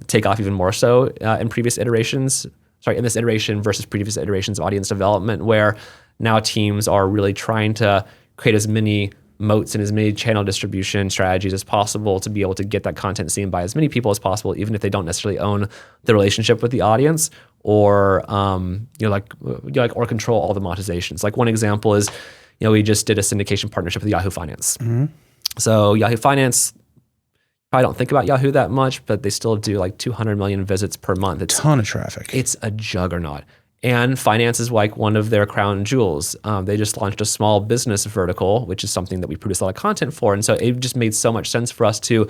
take off even more so in previous iterations. In this iteration versus previous iterations of audience development, where now teams are really trying to create as many moats and as many channel distribution strategies as possible to be able to get that content seen by as many people as possible, even if they don't necessarily own the relationship with the audience or or control all the monetizations. Like one example is, we just did a syndication partnership with Yahoo Finance. So Yahoo Finance, I don't think about Yahoo that much, but they still do like 200 million visits per month. It's a ton of traffic. It's a juggernaut. And finance is like one of their crown jewels. They just launched a small business vertical, which is something that we produce a lot of content for. And so it just made so much sense for us to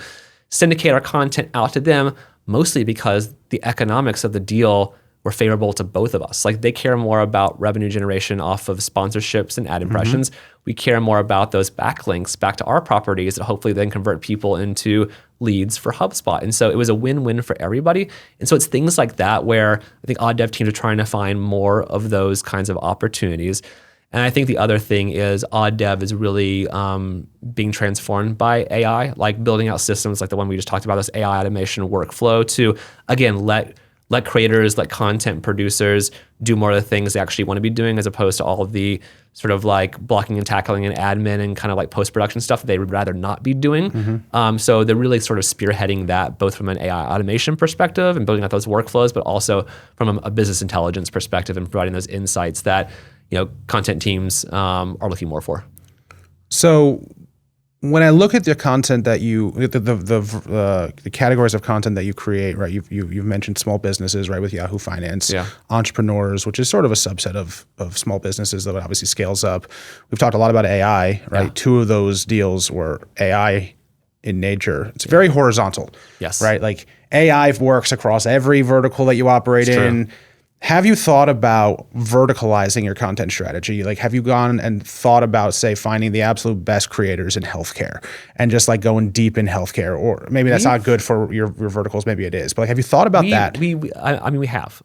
syndicate our content out to them, mostly because the economics of the deal were favorable to both of us. Like they care more about revenue generation off of sponsorships and ad impressions. We care more about those backlinks back to our properties that hopefully then convert people into leads for HubSpot. And so it was a win-win for everybody. And so it's things like that where I think odd dev teams are trying to find more of those kinds of opportunities. And I think the other thing is odd dev is really being transformed by AI, like building out systems like the one we just talked about, this AI automation workflow to, again, let creators, let content producers do more of the things they actually want to be doing as opposed to all of the sort of like blocking and tackling and admin and kind of like post-production stuff that they would rather not be doing. So they're really sort of spearheading that both from an AI automation perspective and building out those workflows, but also from a business intelligence perspective and providing those insights that content teams are looking more for. So when I look at the content that the categories of content that you create, right? You've mentioned small businesses, right, with Yahoo Finance, entrepreneurs, which is sort of a subset of small businesses that obviously scales up. We've talked a lot about AI, right? Yeah. 2 of those deals were AI in nature. It's very horizontal, right? Like AI works across every vertical that you operate in. True. Have you thought about verticalizing your content strategy? Like, have you gone and thought about, say, finding the absolute best creators in healthcare and just like going deep in healthcare? Or maybe that's not good for your verticals. Maybe it is. But like, have you thought about that? I mean, we have.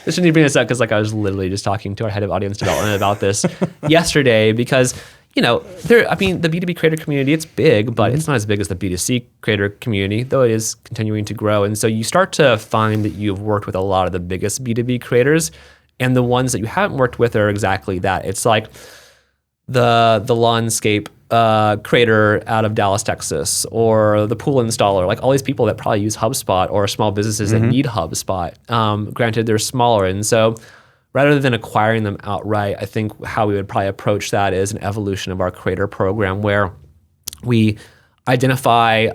Just need to bring this up because like I was literally just talking to our head of audience development about this yesterday because, you know, the B2B creator community, it's big, but it's not as big as the B2C creator community, though it is continuing to grow. And so you start to find that you've worked with a lot of the biggest B2B creators, and the ones that you haven't worked with are exactly that. It's like the landscape creator out of Dallas, Texas, or the pool installer, like all these people that probably use HubSpot or small businesses that need HubSpot. Granted, they're smaller. And so rather than acquiring them outright, I think how we would probably approach that is an evolution of our creator program where we identify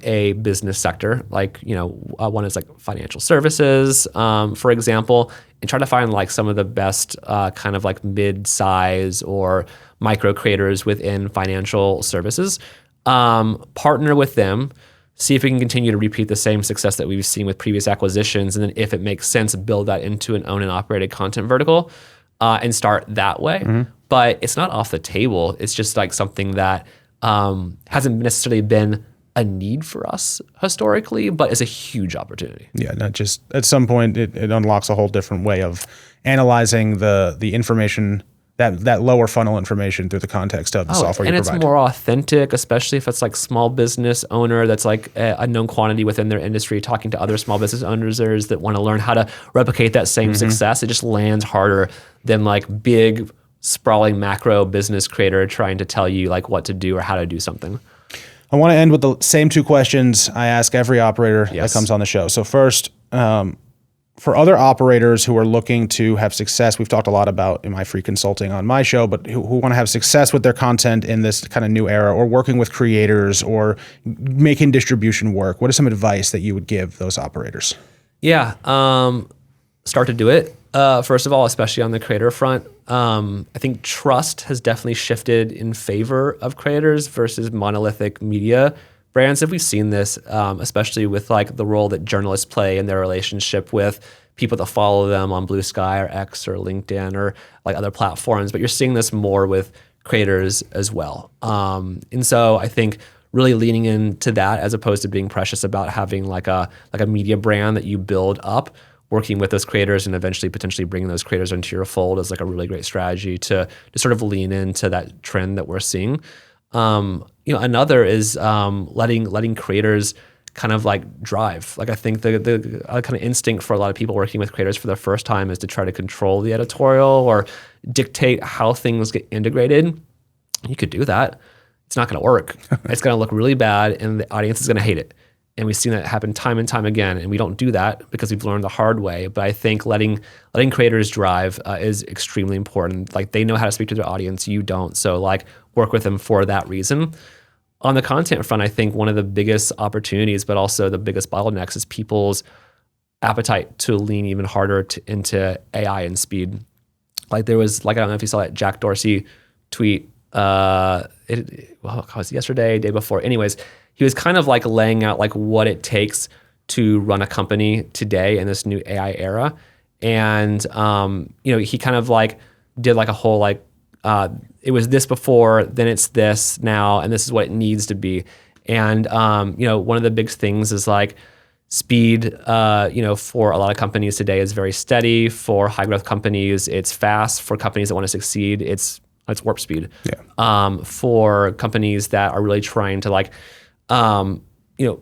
a business sector, like, you know, one is like financial services, for example, and try to find like some of the best kind of like mid-size or micro creators within financial services, partner with them, see if we can continue to repeat the same success that we've seen with previous acquisitions. And then if it makes sense, build that into an owned and operated content vertical and start that way. But it's not off the table. It's just like something that hasn't necessarily been a need for us historically, but is a huge opportunity. Yeah, not just at some point it unlocks a whole different way of analyzing the information, that lower funnel information through the context of the software you provide. And it's more authentic, especially if it's like small business owner that's like a known quantity within their industry, talking to other small business owners that want to learn how to replicate that same success. It just lands harder than like big, sprawling macro business creator trying to tell you like what to do or how to do something. I want to end with the same 2 questions I ask every operator that comes on the show. So first, for other operators who are looking to have success, we've talked a lot about in my free consulting on my show, but who want to have success with their content in this kind of new era, or working with creators or making distribution work, what is some advice that you would give those operators? Yeah, start to do it. First of all, especially on the creator front, I think trust has definitely shifted in favor of creators versus monolithic media brands. If we've seen this, especially with like the role that journalists play in their relationship with people that follow them on Blue Sky or X or LinkedIn or like other platforms, but you're seeing this more with creators as well. And so I think really leaning into that as opposed to being precious about having like a media brand that you build up, working with those creators and eventually potentially bringing those creators into your fold is like a really great strategy to sort of lean into that trend that we're seeing. Another is letting creators kind of like drive. Like I think the kind of instinct for a lot of people working with creators for the first time is to try to control the editorial or dictate how things get integrated. You could do that. It's not going to work. It's going to look really bad and the audience is going to hate it. And we've seen that happen time and time again. And we don't do that because we've learned the hard way. But I think letting creators drive is extremely important. Like they know how to speak to their audience. You don't. So like work with them for that reason. On the content front, I think one of the biggest opportunities, but also the biggest bottlenecks is people's appetite to lean even harder into AI and speed. Like there was, like, I don't know if you saw that Jack Dorsey tweet, it was yesterday, day before. Anyways, he was kind of like laying out like what it takes to run a company today in this new AI era. And, he kind of like did like a whole like, it was this before, then it's this now, and this is what it needs to be. And, one of the big things is like speed, for a lot of companies today is very steady. For high growth companies, it's fast. For companies that want to succeed, it's warp speed. Yeah. For companies that are really trying to like,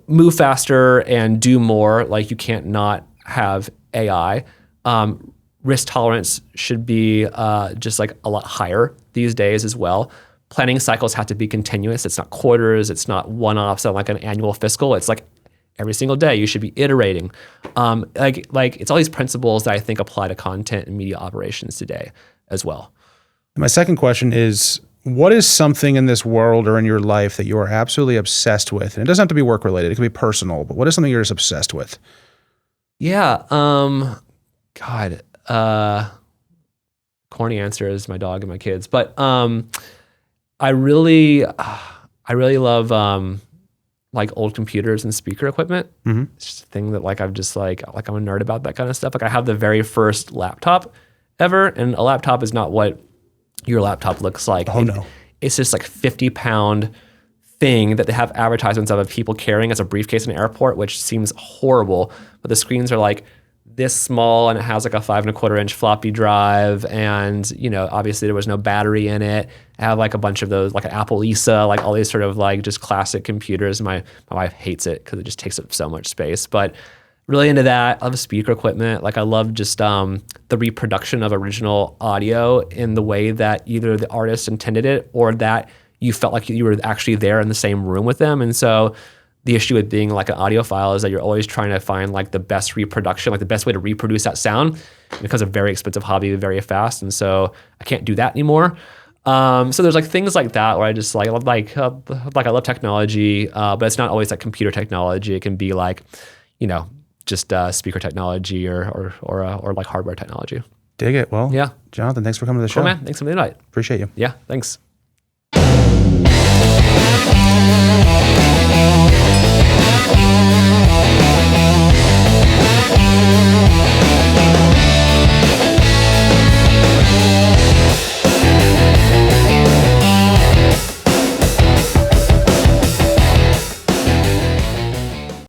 move faster and do more, like you can't not have AI. Risk tolerance should be just like a lot higher these days as well. Planning cycles have to be continuous. It's not quarters. It's not one-offs on like an annual fiscal. It's like every single day you should be iterating. Like it's all these principles that I think apply to content and media operations today as well. My second question is, what is something in this world or in your life that you are absolutely obsessed with? And it doesn't have to be work related. It can be personal, but what is something you're just obsessed with? Yeah. God, corny answer is my dog and my kids, but I really love like old computers and speaker equipment. It's just a thing that like I'm just like I'm a nerd about that kind of stuff. Like I have the very first laptop ever, and a laptop is not what your laptop looks like. Oh no, it's just like 50-pound thing that they have advertisements of people carrying as a briefcase in an airport, which seems horrible. But the screens are like this small, and it has like a 5.25-inch floppy drive, and obviously there was no battery in it. I have like a bunch of those, like an Apple Lisa, like all these sort of like just classic computers. My wife hates it because it just takes up so much space, but really into that. I love speaker equipment. Like I love just the reproduction of original audio in the way that either the artist intended it or that you felt like you were actually there in the same room with them. And so the issue with being like an audiophile is that you're always trying to find like the best reproduction, like the best way to reproduce that sound. It becomes a very expensive hobby very fast. And so I can't do that anymore. So there's like things like that where I just like I love technology, but it's not always like computer technology. It can be like, just speaker technology or like hardware technology. Dig it. Well, yeah. Jonathan, thanks for coming to the show. Cool, man. Thanks for the invite. Appreciate you. Yeah, thanks.